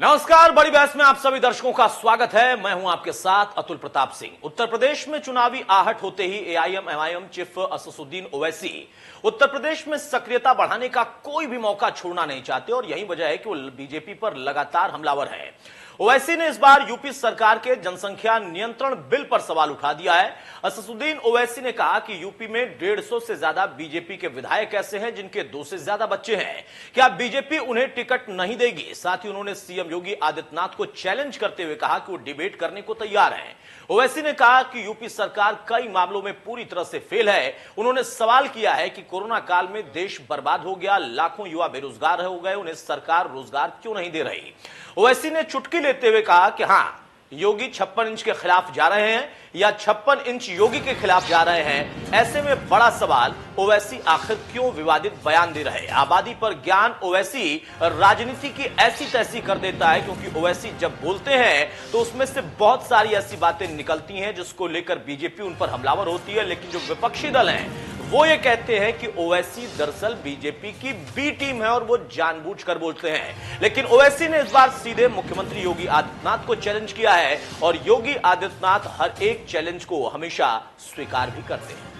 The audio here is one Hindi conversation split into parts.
नमस्कार, बड़ी बहस में आप सभी दर्शकों का स्वागत है। मैं हूं आपके साथ अतुल प्रताप सिंह। उत्तर प्रदेश में चुनावी आहट होते ही एआईएम-एमआईएम चीफ असदुद्दीन ओवैसी उत्तर प्रदेश में सक्रियता बढ़ाने का कोई भी मौका छोड़ना नहीं चाहते और यही वजह है कि वो बीजेपी पर लगातार हमलावर हैं। ओवैसी ने इस बार यूपी सरकार के जनसंख्या नियंत्रण बिल पर सवाल उठा दिया है। असदुद्दीन ओवैसी ने कहा कि यूपी में 150 से ज्यादा बीजेपी के विधायक ऐसे हैं जिनके 2 से ज्यादा बच्चे हैं। क्या बीजेपी उन्हें टिकट नहीं देगी? साथ ही उन्होंने सीएम योगी आदित्यनाथ को चैलेंज करते हुए कहा कि वो डिबेट करने को तैयार हैं। ओवैसी ने कहा कि यूपी सरकार कई मामलों में पूरी तरह से फेल है। उन्होंने सवाल किया है कि कोरोना काल में देश बर्बाद हो गया, लाखों युवा बेरोजगार हो गए, उन्हें सरकार रोजगार क्यों नहीं दे रही? ओवैसी ने चुटकी लेते हुए कहा कि हां, योगी 56 इंच के खिलाफ जा रहे हैं या 56 इंच योगी के खिलाफ जा रहे हैं। ऐसे में बड़ा सवाल, ओवैसी आखिर क्यों विवादित बयान दे रहे हैं? आबादी पर ज्ञान ओवैसी राजनीति की ऐसी तैसी कर देता है, क्योंकि ओवैसी जब बोलते हैं तो उसमें से बहुत सारी ऐसी बातें निकलती हैं जिसको लेकर बीजेपी उन पर हमलावर होती है। लेकिन जो विपक्षी दल हैं वो ये कहते हैं कि ओवैसी दरअसल बीजेपी की बी टीम है और वो जानबूझकर बोलते हैं। लेकिन ओवैसी ने इस बार सीधे मुख्यमंत्री योगी आदित्यनाथ को चैलेंज किया है और योगी आदित्यनाथ हर एक चैलेंज को हमेशा स्वीकार भी करते हैं।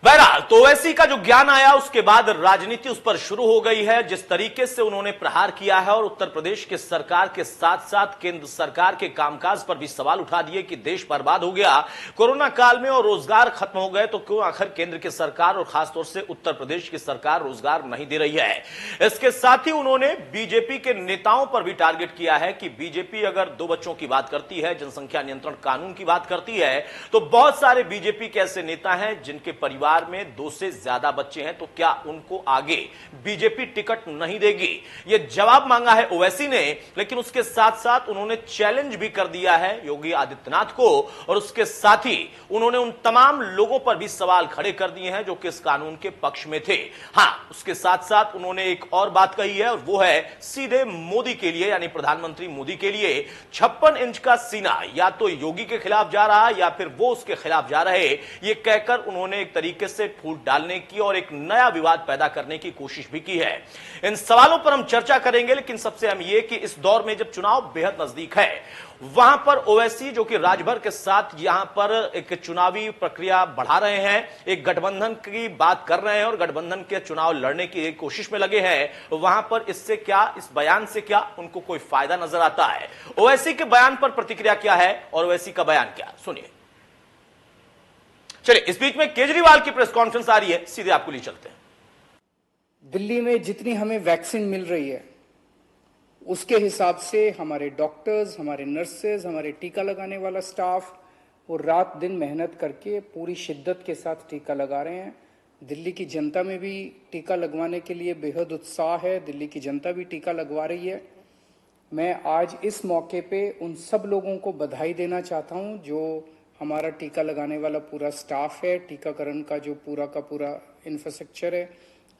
बहरहाल, तो ओवैसी का जो ज्ञान आया उसके बाद राजनीति उस पर शुरू हो गई है। जिस तरीके से उन्होंने प्रहार किया है और उत्तर प्रदेश के सरकार के साथ साथ केंद्र सरकार के कामकाज पर भी सवाल उठा दिए कि देश बर्बाद हो गया कोरोना काल में और रोजगार खत्म हो गए, तो क्यों आखिर केंद्र की सरकार और खासतौर से उत्तर प्रदेश की सरकार रोजगार नहीं दे रही है? इसके साथ ही उन्होंने बीजेपी के नेताओं पर भी टारगेट किया है कि बीजेपी अगर 2 बच्चों की बात करती है, जनसंख्या नियंत्रण कानून की बात करती है, तो बहुत सारे बीजेपी के ऐसे नेता हैं जिनके परिवार में 2 से ज्यादा बच्चे हैं, तो क्या उनको आगे बीजेपी टिकट नहीं देगी? यह जवाब मांगा है ओवैसी ने। लेकिन उसके साथ साथ उन्होंने चैलेंज भी कर दिया है योगी आदित्यनाथ को और उसके साथ ही उन्होंने उन तमाम लोगों पर भी सवाल खड़े कर दिए हैं जो कि इस कानून के पक्ष में थे। हां, उसके साथ साथ उन्होंने एक और बात कही है और वो है सीधे मोदी के लिए, यानी प्रधानमंत्री मोदी के लिए 56 इंच का सीना या तो योगी के खिलाफ जा रहा या फिर वो उसके खिलाफ जा रहे, ये कहकर उन्होंने एक तरीके से फूट डालने की और एक नया विवाद पैदा करने की कोशिश भी की है। इन सवालों पर हम चर्चा करेंगे, लेकिन सबसे अहम यह कि इस दौर में जब चुनाव बेहद नजदीक है, वहां पर ओवैसी जो कि राजभर के साथ यहां पर एक चुनावी प्रक्रिया बढ़ा रहे हैं, एक गठबंधन की बात कर रहे हैं और गठबंधन के चुनाव लड़ने की कोशिश में लगे हैं, वहां पर इससे क्या, इस बयान से क्या उनको कोई फायदा नजर आता है? ओवैसी के बयान पर प्रतिक्रिया क्या है और ओवैसी का बयान क्या, सुनिए। चलिए, इस बीच में केजरीवाल की प्रेस कॉन्फ्रेंस आ रही है, सीधे आपको ले चलते हैं। दिल्ली में जितनी हमें वैक्सीन मिल रही है उसके हिसाब से हमारे डॉक्टर्स, हमारे नर्सेज, हमारे टीका लगाने वाला स्टाफ वो रात दिन मेहनत करके पूरी शिद्दत के साथ टीका लगा रहे हैं। दिल्ली की जनता में भी टीका लगवाने के लिए बेहद उत्साह है, दिल्ली की जनता भी टीका लगवा रही है। मैं आज इस मौके पे उन सब लोगों को बधाई देना चाहता हूं जो हमारा टीका लगाने वाला पूरा स्टाफ है, टीकाकरण का जो पूरा का पूरा इंफ्रास्ट्रक्चर है,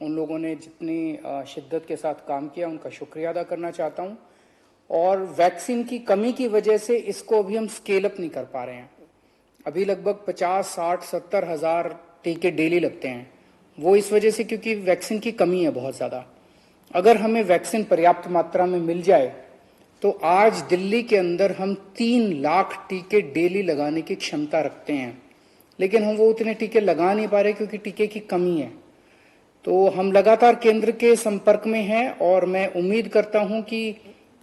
उन लोगों ने जितनी शिद्दत के साथ काम किया उनका शुक्रिया अदा करना चाहता हूं। और वैक्सीन की कमी की वजह से इसको अभी हम स्केल अप नहीं कर पा रहे हैं। अभी लगभग 50, 60, 70 हज़ार टीके डेली लगते हैं। वो इस वजह से क्योंकि वैक्सीन की कमी है बहुत ज़्यादा। अगर हमें वैक्सीन पर्याप्त मात्रा में मिल जाए तो आज दिल्ली के अंदर हम 3 लाख टीके डेली लगाने की क्षमता रखते हैं, लेकिन हम वो उतने टीके लगा नहीं पा रहे क्योंकि टीके की कमी है। तो हम लगातार केंद्र के संपर्क में हैं और मैं उम्मीद करता हूं कि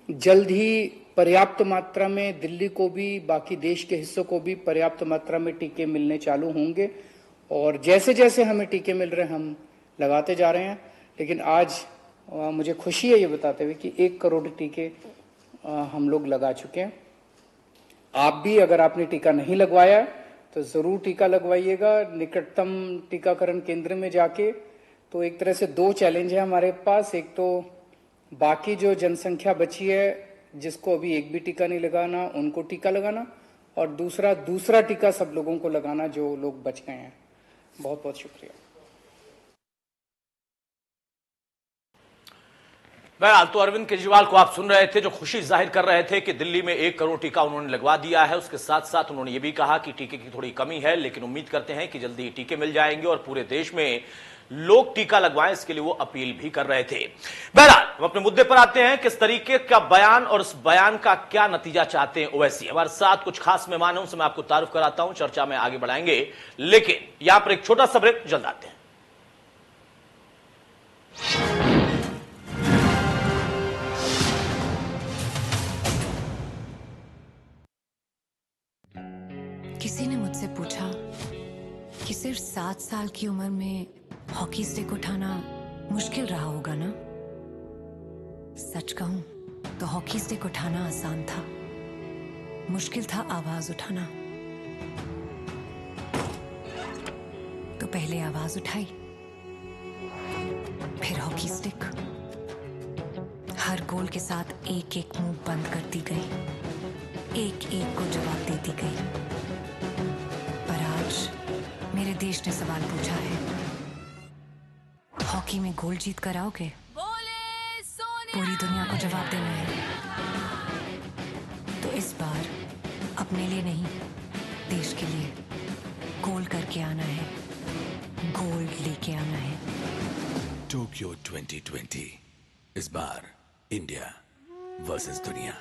जल्द ही पर्याप्त मात्रा में दिल्ली को भी, बाकी देश के हिस्सों को भी पर्याप्त मात्रा में टीके मिलने चालू होंगे और जैसे जैसे हमें टीके मिल रहे हैं हम लगाते जा रहे हैं। लेकिन आज मुझे खुशी है ये बताते हुए कि 1 करोड़ टीके हम लोग लगा चुके हैं। आप भी अगर आपने टीका नहीं लगवाया तो जरूर टीका लगवाइएगा निकटतम टीकाकरण केंद्र में जाके। तो एक तरह से 2 चैलेंज है हमारे पास, एक तो बाकी जो जनसंख्या बची है जिसको अभी एक भी टीका नहीं लगाना उनको टीका लगाना, और दूसरा टीका सब लोगों को लगाना जो लोग बच गए हैं। बहुत बहुत शुक्रिया। बहरहाल तो अरविंद केजरीवाल को आप सुन रहे थे, जो खुशी जाहिर कर रहे थे कि दिल्ली में 1 करोड़ टीका उन्होंने लगवा दिया है। उसके साथ साथ उन्होंने ये भी कहा कि टीके की थोड़ी कमी है, लेकिन उम्मीद करते हैं कि जल्दी ही टीके मिल जाएंगे और पूरे देश में लोग टीका लगवाएं, इसके लिए वो अपील भी कर रहे थे। बहरहाल हम अपने मुद्दे पर आते हैं, किस तरीके का बयान और इस बयान का क्या नतीजा चाहते हैं ओवैसी। हमारे साथ कुछ खास मेहमान हैं, उनसे मैं आपको तारुफ कराता हूं, चर्चा में आगे बढ़ाएंगे, लेकिन यहां पर एक छोटा सा ब्रेक, जल्द आते हैं। किसी ने मुझसे पूछा कि सिर्फ 7 साल की उम्र में हॉकी स्टिक उठाना मुश्किल रहा होगा ना। सच कहूं तो हॉकी स्टिक उठाना आसान था, मुश्किल था आवाज उठाना। तो पहले आवाज उठाई, फिर हॉकी स्टिक। हर गोल के साथ एक एक मुंह बंद करती गई, एक एक को जवाब देती गई। पर आज मेरे देश ने सवाल पूछा है, हॉकी में गोल्ड जीत कर आओगे? पूरी दुनिया को जवाब देना है। तो इस बार अपने लिए नहीं, देश के लिए गोल्ड करके आना है, गोल्ड लेके आना है। टोक्यो 2020, इस बार इंडिया वर्सेस दुनिया।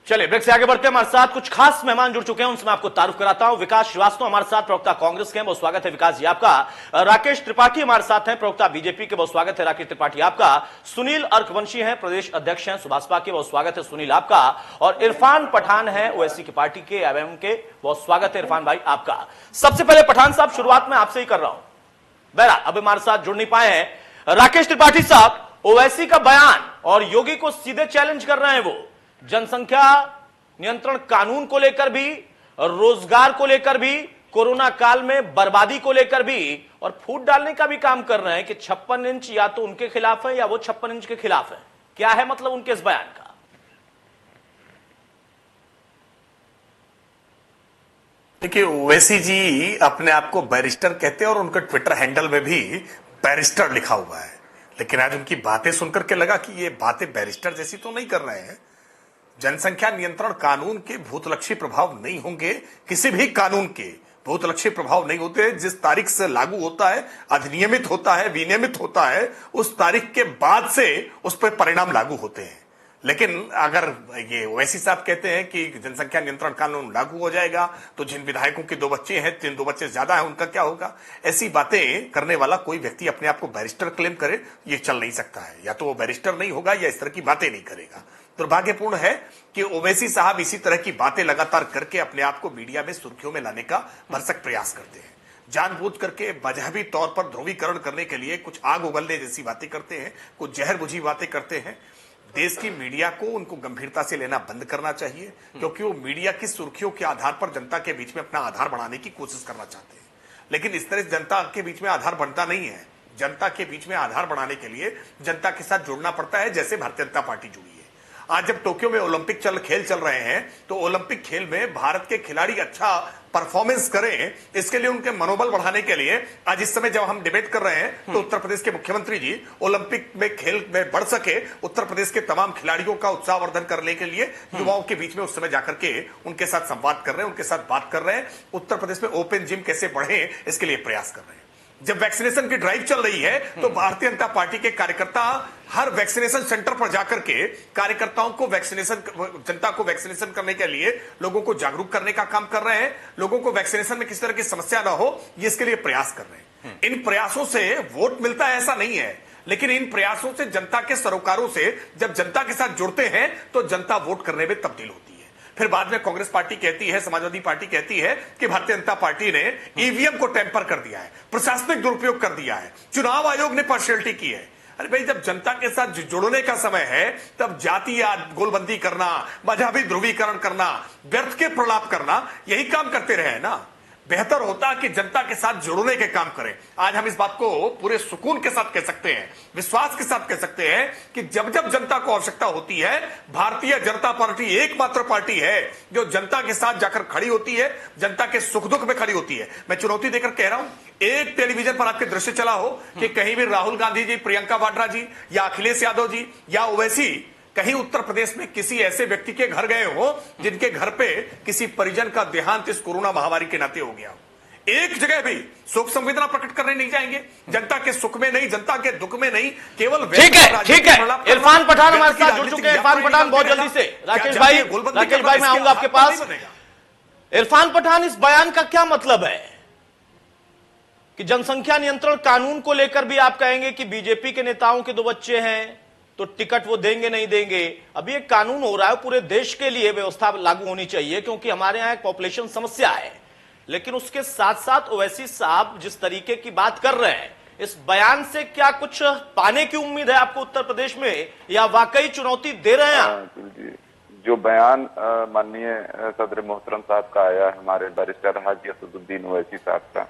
चलिए ब्रेक से आगे बढ़ते हैं। हमारे साथ कुछ खास मेहमान जुड़ चुके हैं, उनसे मैं आपको तारुफ कराता हूं। विकास श्रीवास्तव हमारे साथ, प्रवक्ता कांग्रेस के हैं, बहुत स्वागत है विकास जी आपका। राकेश त्रिपाठी हमारे साथ हैं, प्रवक्ता बीजेपी के, बहुत स्वागत है राकेश त्रिपाठी आपका। सुनील अर्कवंशी हैं, प्रदेश अध्यक्ष हैं सुभाषपा के, बहुत स्वागत है सुनील आपका। और इरफान पठान है ओवैसी की पार्टी के, एवं के, बहुत स्वागत है इरफान भाई आपका। सबसे पहले पठान साहब, शुरुआत में आपसे ही कर रहा हूं, बहरहाल अब हमारे साथ जुड़ नहीं पाए हैं। राकेश त्रिपाठी साहब, ओवैसी का बयान और योगी को सीधे चैलेंज कर रहे हैं, वो जनसंख्या नियंत्रण कानून को लेकर भी, रोजगार को लेकर भी, कोरोना काल में बर्बादी को लेकर भी, और फूट डालने का भी काम कर रहे हैं कि 56 इंच या तो उनके खिलाफ है या वो 56 इंच के खिलाफ है। क्या है मतलब उनके इस बयान का? देखिए, ओवैसी जी अपने आप को बैरिस्टर कहते हैं और उनका ट्विटर हैंडल में भी बैरिस्टर लिखा हुआ है, लेकिन आज उनकी बातें सुनकर के लगा कि ये बातें बैरिस्टर जैसी तो नहीं कर रहे हैं। जनसंख्या नियंत्रण कानून के भूतलक्षी प्रभाव नहीं होंगे, किसी भी कानून के भूतलक्षी प्रभाव नहीं होते। जिस तारीख से लागू होता है, अधिनियमित होता है, विनियमित होता है, उस तारीख के बाद से उस पर परिणाम लागू होते हैं। लेकिन अगर ये ओवैसी साहब कहते हैं कि जनसंख्या नियंत्रण कानून लागू हो जाएगा तो जिन विधायकों के 2 बच्चे हैं, 2 बच्चे ज्यादा हैं, उनका क्या होगा? ऐसी बातें करने वाला कोई व्यक्ति अपने आप को बैरिस्टर क्लेम करे, ये चल नहीं सकता है। या तो वो बैरिस्टर नहीं होगा या इस तरह की बातें नहीं करेगा। दुर्भाग्यपूर्ण है कि ओवैसी साहब इसी तरह की बातें लगातार करके अपने आप को मीडिया में सुर्खियों में लाने का भरसक प्रयास करते हैं। जानबूझ करके मजहबी तौर पर ध्रुवीकरण करने के लिए कुछ आग उगलने जैसी बातें करते हैं, कुछ जहर बुझी बातें करते हैं। देश की मीडिया को उनको गंभीरता से लेना बंद करना चाहिए, क्योंकि वो मीडिया की सुर्खियों के आधार पर जनता के बीच में अपना आधार बढ़ाने की कोशिश करना चाहते हैं। लेकिन इस तरह जनता के बीच में आधार बनता नहीं है। जनता के बीच में आधार बढ़ाने के लिए जनता के साथ जुड़ना पड़ता है, जैसे भारतीय जनता पार्टी जुड़ी है। आज जब टोक्यो में ओलंपिक खेल चल रहे हैं, तो ओलंपिक खेल में भारत के खिलाड़ी अच्छा परफॉर्मेंस करें, इसके लिए उनके मनोबल बढ़ाने के लिए आज इस समय जब हम डिबेट कर रहे हैं, तो उत्तर प्रदेश के मुख्यमंत्री जी ओलंपिक में खेल में बढ़ सके, उत्तर प्रदेश के तमाम खिलाड़ियों का उत्साहवर्धन करने के लिए युवाओं के बीच में उस समय जाकर के उनके साथ संवाद कर रहे हैं, उनके साथ बात कर रहे हैं। उत्तर प्रदेश में ओपन जिम कैसे बढ़े, इसके लिए प्रयास कर रहे हैं। जब वैक्सीनेशन की ड्राइव चल रही है, तो भारतीय जनता पार्टी के कार्यकर्ता हर वैक्सीनेशन सेंटर पर जाकर के कार्यकर्ताओं को जनता को वैक्सीनेशन करने के लिए लोगों को जागरूक करने का काम कर रहे हैं। लोगों को वैक्सीनेशन में किसी तरह की समस्या ना हो, ये इसके लिए प्रयास कर रहे हैं। इन प्रयासों से वोट मिलता है ऐसा नहीं है, लेकिन इन प्रयासों से जनता के सरोकारों से जब जनता के साथ जुड़ते हैं, तो जनता वोट करने में तब्दील होती है। फिर बाद में कांग्रेस पार्टी कहती है, समाजवादी पार्टी कहती है कि भारतीय जनता पार्टी ने ईवीएम को टेम्पर कर दिया है, प्रशासनिक दुरुपयोग कर दिया है, चुनाव आयोग ने पार्शियलिटी की है। अरे भाई, जब जनता के साथ जुड़ने का समय है, तब जाति या गोलबंदी करना, मजहबी ध्रुवीकरण करना, व्यर्थ के प्रलाप करना, यही काम करते रहे ना। बेहतर होता कि जनता के साथ जुड़ने के काम करें। आज हम इस बात को पूरे सुकून के साथ कह सकते हैं, विश्वास के साथ कह सकते हैं कि जब जब जनता को आवश्यकता होती है, भारतीय जनता पार्टी एकमात्र पार्टी है जो जनता के साथ जाकर खड़ी होती है, जनता के सुख दुख में खड़ी होती है। मैं चुनौती देकर कह रहा हूं, एक टेलीविजन पर आपके दृश्य चला हो कि कहीं भी राहुल गांधी जी, प्रियंका वाड्रा जी या अखिलेश यादव जी या ओवैसी कहीं उत्तर प्रदेश में किसी ऐसे व्यक्ति के घर गए हो जिनके घर पे किसी परिजन का देहांत इस कोरोना महामारी के नाते हो गया हो। एक जगह भी शोक संवेदना प्रकट करने नहीं जाएंगे, जनता के सुख में नहीं, जनता के दुख में नहीं, केवल ठीक है। इरफान पठान हमारे साथ जुड़ चुके हैं। इरफान पठान बहुत जल्दी से, राकेश भाई मैं आऊंगा आपके पास। इरफान पठान, इस बयान का क्या मतलब है कि जनसंख्या नियंत्रण कानून को लेकर भी आप कहेंगे कि बीजेपी के नेताओं के 2 बच्चे हैं तो टिकट वो देंगे नहीं देंगे? अभी एक कानून हो रहा है, पूरे देश के लिए व्यवस्था लागू होनी चाहिए क्योंकि हमारे यहां एक पॉपुलेशन समस्या है, लेकिन उसके साथ साथ ओवैसी साहब जिस तरीके की बात कर रहे हैं, इस बयान से क्या कुछ पाने की उम्मीद है आपको उत्तर प्रदेश में, या वाकई चुनौती दे रहे हैं आप? जो बयान माननीय सदर मोहतरम साहब का आया है, हमारे बैरिस्टर हाजी असदुद्दीन ओवैसी साहब का,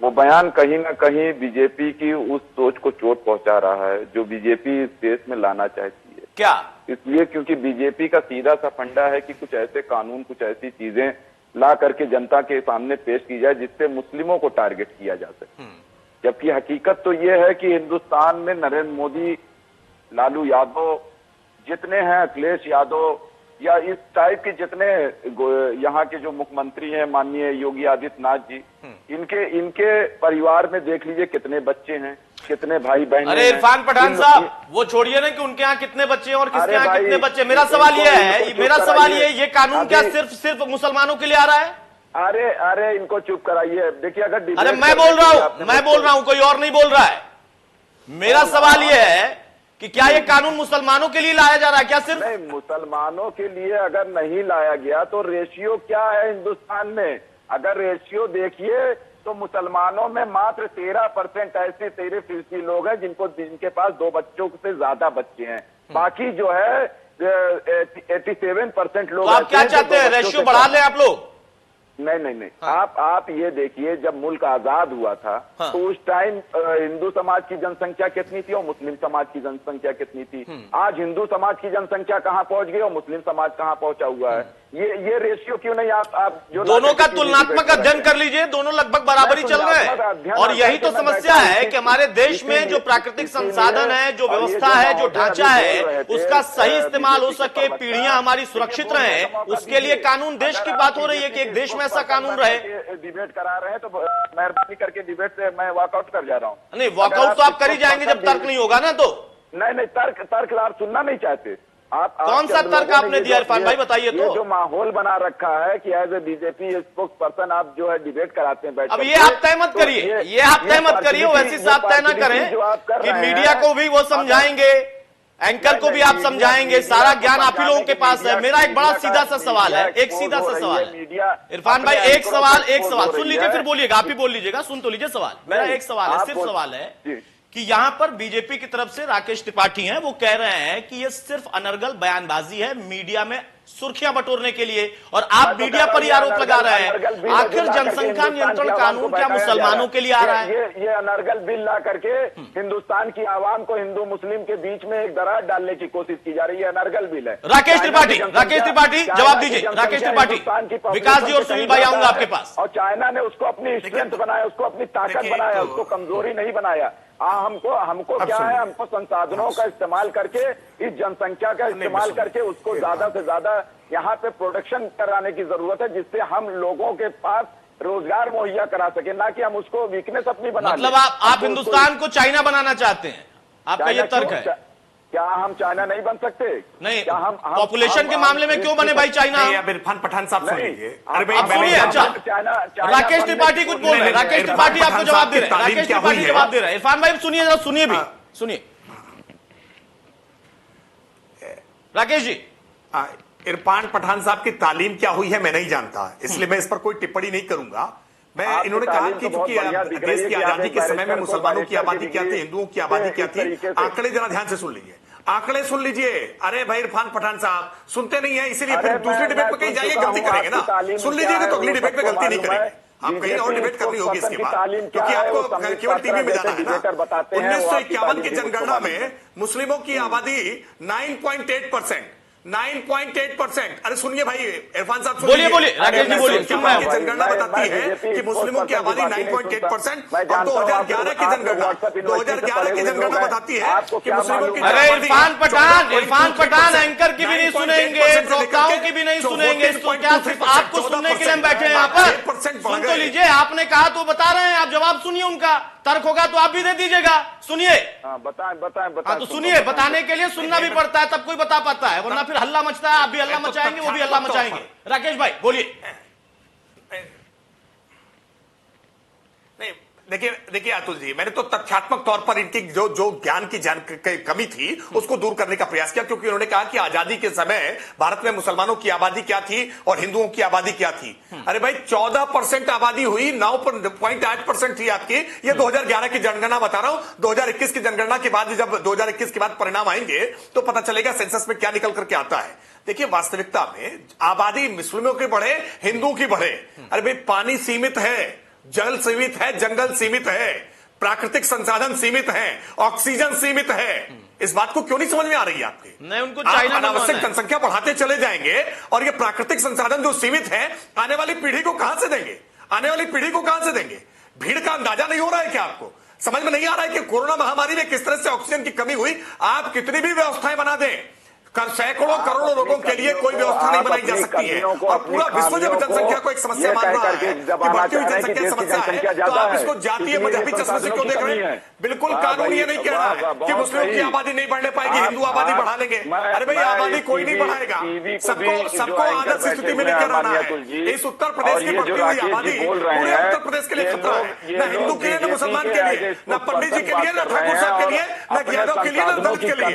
वो बयान कहीं ना कहीं बीजेपी की उस सोच को चोट पहुंचा रहा है जो बीजेपी इस देश में लाना चाहती है। क्या? इसलिए क्योंकि बीजेपी का सीधा सा फंडा है कि कुछ ऐसे कानून, कुछ ऐसी चीजें ला करके जनता के सामने पेश की जाए जिससे मुस्लिमों को टारगेट किया जा सके। जबकि हकीकत तो ये है कि हिंदुस्तान में नरेंद्र मोदी, लालू यादव जितने हैं, अखिलेश यादव या इस टाइप के जितने यहाँ के जो मुख्यमंत्री हैं माननीय योगी आदित्यनाथ जी, इनके परिवार में देख लीजिए कितने बच्चे हैं, कितने भाई बहन। अरे इरफान पठान साहब, वो छोड़िए ना कि उनके यहाँ कितने बच्चे हैं और किसके यहाँ कितने बच्चे। मेरा सवाल ये है, ये कानून क्या सिर्फ मुसलमानों के लिए आ रहा है? अरे इनको चुप कराइए। देखिए अगर अरे मैं बोल रहा हूँ, कोई और नहीं बोल रहा है। मेरा सवाल ये है कि क्या ये कानून मुसलमानों के लिए लाया जा रहा है? क्या सिर्फ? नहीं, मुसलमानों के लिए अगर नहीं लाया गया तो रेशियो क्या है हिंदुस्तान में? अगर रेशियो देखिए तो मुसलमानों में मात्र 13% ऐसे 13% लोग हैं जिनके पास 2 बच्चों से ज्यादा बच्चे हैं। बाकी जो है 87% लोग। तो आप क्या चाहते हैं, रेशियो बढ़ा लें आप लोग? नहीं। हाँ। आप ये देखिए, जब मुल्क आजाद हुआ था हाँ। तो उस टाइम हिंदू समाज की जनसंख्या कितनी थी और मुस्लिम समाज की जनसंख्या कितनी थी? आज हिंदू समाज की जनसंख्या कहाँ पहुंच गई और मुस्लिम समाज कहाँ पहुंचा हुआ है? ये रेशियो क्यों नहीं आप जो दोनों का तुलनात्मक अध्ययन कर लीजिए, दोनों लगभग बराबरी चल रहे हैं। और यही तो समस्या है कि हमारे देश में जो प्राकृतिक संसाधन है, जो व्यवस्था है, जो ढांचा है, उसका सही इस्तेमाल हो सके, पीढ़ियां हमारी सुरक्षित रहे, उसके लिए कानून, देश की बात हो रही है कि एक देश में ऐसा कानून रहे। डिबेट करा रहे हैं तो मेहरबानी करके डिबेट से मैं वॉकआउट कर जा रहा हूँ। नहीं, वॉकआउट तो आप कर ही जाएंगे जब तर्क नहीं होगा ना। तो नहीं, तर्क सुनना नहीं चाहते आप। कौन सा तर्क आपने दिया इरफान भाई, बताइए तो। जो माहौल बना रखा है कि as a BJP spokesperson आप जो है डिबेट कराते हैं। अब ये आप तय मत करिए, ये आप तय मत करिए, वैसी साफ तय ना करें कि मीडिया को भी वो समझाएंगे, एंकर को भी आप समझाएंगे, सारा ज्ञान आप ही लोगों के पास है। मेरा एक बड़ा सीधा सा सवाल है, एक सीधा सा सवाल है इरफान भाई, एक सवाल सुन लीजिए फिर बोलिएगा, आप ही बोल लीजिएगा, सुन तो लीजिए सवाल। मेरा एक सवाल है, सिर्फ सवाल है कि यहां पर बीजेपी की तरफ से राकेश त्रिपाठी हैं, वो कह रहे हैं कि ये सिर्फ अनर्गल बयानबाजी है मीडिया में सुर्खियां बटोरने के लिए, और आप मीडिया पर ही आरोप लगा रहे हैं। आखिर जनसंख्या नियंत्रण कानून क्या मुसलमानों के लिए आ रहा है? ये अनर्गल बिल ला करके हिंदुस्तान की आवाम को हिंदू मुस्लिम के बीच में एक दरार डालने की कोशिश की जा रही है। अनर्गल बिल है। राकेश त्रिपाठी जवाब दीजिए। राकेश त्रिपाठी, विकास जी और सुनील भाई आऊंगा आपके पास। और चाइना ने उसको अपनी स्ट्रेंथ बनाया, उसको अपनी ताकत बनाया, उसको कमजोरी नहीं बनाया। हमको क्या है, हमको संसाधनों का इस्तेमाल करके, इस जनसंख्या का इस्तेमाल करके उसको ज्यादा से ज्यादा यहाँ पे प्रोडक्शन कराने की जरूरत है, जिससे हम लोगों के पास रोजगार मुहैया करा सके, ना कि हम उसको वीकनेस अपनी बना। मतलब आप हिंदुस्तान को चाइना बनाना चाहते हैं, आपका ये तर्क है? क्या हम चाइना नहीं बन सकते? नहीं, क्या हम पॉपुलेशन के मामले में क्यों बने भाई चाइना? इरफान पठान साहब सुनिए। अच्छा, राकेश त्रिपाठी कुछ बोल रहे हैं, राकेश त्रिपाठी आपको जवाब दे रहे हैं, राकेश त्रिपाठी जवाब दे रहे हैं। इरफान भाई सुनिए जरा, सुनिए राकेश जी। इरफान पठान साहब की तालीम क्या हुई है मैं नहीं जानता, इसलिए मैं इस पर कोई टिप्पणी नहीं करूंगा। इन्होंने कहा कि चूंकि देश की आजादी के समय में मुसलमानों की आबादी क्या थी, हिंदुओं की आबादी क्या थी, आंकड़े जरा ध्यान से सुन लीजिए, आंकड़े सुन लीजिए। अरे भाई इरफान पठान साहब सुनते नहीं है, इसीलिए फिर दूसरी डिबेट पे कहीं जाइए गलती करेंगे ना। सुन लीजिएगा तो अगली डिबेट पे गलती नहीं करेंगे। आप कहीं और डिबेट करनी होगी इसके बाद, तालीम क्या क्योंकि है, वो आपको संबित केवल टीवी में जाना जैसे है ना। डिबेटर बताते हैं, वो आपकी 1951 की तालीम जनगणना की में मुस्लिमों की आबादी 9.8%। 9.8%। अरे सुनिए भाई इरफान साहब, बोलिए बोलिए राकेश जी बोलिए, सुन रहा हूं। जनगणना बताती है कि मुस्लिमों की आबादी 9.8% और 2011 की जनगणना 2011 की जनगणना बताती है कि मुस्लिमों की अरे इरफान पठान एंकर की भी नहीं सुनेंगे, प्रवक्ताओं की भी नहीं सुनेंगे, इसको क्या सिर्फ आपको सुनने के लिए हम बैठे हैं यहाँ पर? सुन तो लीजिए, आपने कहा तो बता रहे हैं, आप जवाब सुनिए, उनका तर्क होगा तो आप भी दे दीजिएगा, सुनिए। बताएं तो सुनिए, बताने के लिए सुनना भी पड़ता है, तब कोई बता पाता है, वरना फिर हल्ला मचता है, आप भी हल्ला मचाएंगे, वो भी हल्ला मचाएंगे। राकेश भाई बोलिए। नहीं, देखिए अतुल जी, मैंने तो तथ्यात्मक तौर पर इनकी जो ज्ञान की कमी थी उसको दूर करने का प्रयास किया, क्योंकि उन्होंने कहा कि आजादी के समय भारत में मुसलमानों की आबादी क्या थी और हिंदुओं की आबादी क्या थी। अरे भाई 14% आबादी हुई, 9.8% थी आपकी। ये 2011 की जनगणना बता रहा हूं। 2021 की जनगणना के बाद, जब 2021 के बाद परिणाम आएंगे तो पता चलेगा सेंसस में क्या निकल करके आता है। देखिए वास्तविकता में आबादी मुस्लिमों की बढ़े, हिंदुओं की बढ़े, अरे भाई पानी सीमित है, जल सीमित है, जंगल सीमित है, प्राकृतिक संसाधन सीमित है, ऑक्सीजन सीमित है। इस बात को क्यों नहीं समझ में आ रही है आपके? नहीं, उनको आप चाइना अनावश्यक जनसंख्या बढ़ाते चले जाएंगे और ये प्राकृतिक संसाधन जो सीमित है, आने वाली पीढ़ी को कहां से देंगे? आने वाली पीढ़ी को कहां से देंगे? भीड़ का अंदाजा नहीं हो रहा है क्या आपको? समझ में नहीं आ रहा है कि कोरोना महामारी में किस तरह से ऑक्सीजन की कमी हुई? आप कितनी भी व्यवस्थाएं बना दें, सैकड़ों करोड़ों लोगों के लिए कोई व्यवस्था नहीं बनाई जा सकती है। और पूरा विश्व जब जनसंख्या को एक समस्या मान रहा है कि बढ़ती हुई जनसंख्या समस्या है, तो आप इसको जातीय मजहबी चश्मे से क्यों देख रहे हैं? बिल्कुल कानून ये नहीं कह रहा है कि मुस्लिमों की आबादी नहीं बढ़ने पाएगी, हिंदू आबादी बढ़ा लेंगे। अरे भाई आबादी कोई नहीं बढ़ाएगा, सबको आदर्श स्थिति में लेकर आना है। इस उत्तर प्रदेश की बढ़ती हुई आबादी पूरे उत्तर प्रदेश के लिए खतरा है, न हिंदू के लिए, न मुसलमान के लिए, न पंडित जी के लिए, न ठाकुर साहब के लिए, न यादव के लिए, न दलित के लिए।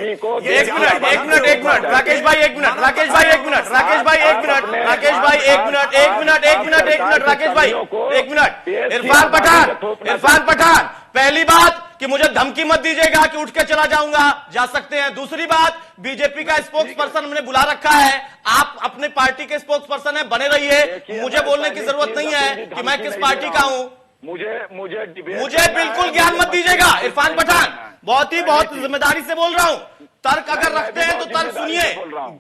एक मिनट राकेश भाई, एक मिनट राकेश भाई, एक मिनट राकेश भाई, एक मिनट राकेश भाई, एक मिनट राकेश भाई, एक मिनट। इरफान पठान, पहली बात कि मुझे धमकी मत दीजिएगा कि उठ के चला जाऊंगा, जा सकते हैं। दूसरी बात, बीजेपी का स्पोक्स पर्सन हमने बुला रखा है, आप अपने पार्टी के स्पोक्स पर्सन है, बने रहिए, मुझे बोलने की जरूरत नहीं है कि मैं किस पार्टी का हूं। मुझे बिल्कुल ज्ञान मत दीजिएगा इरफान पठान, बहुत जिम्मेदारी से बोल रहा हूं। तर्क अगर रखते हैं तो तर्क सुनिए,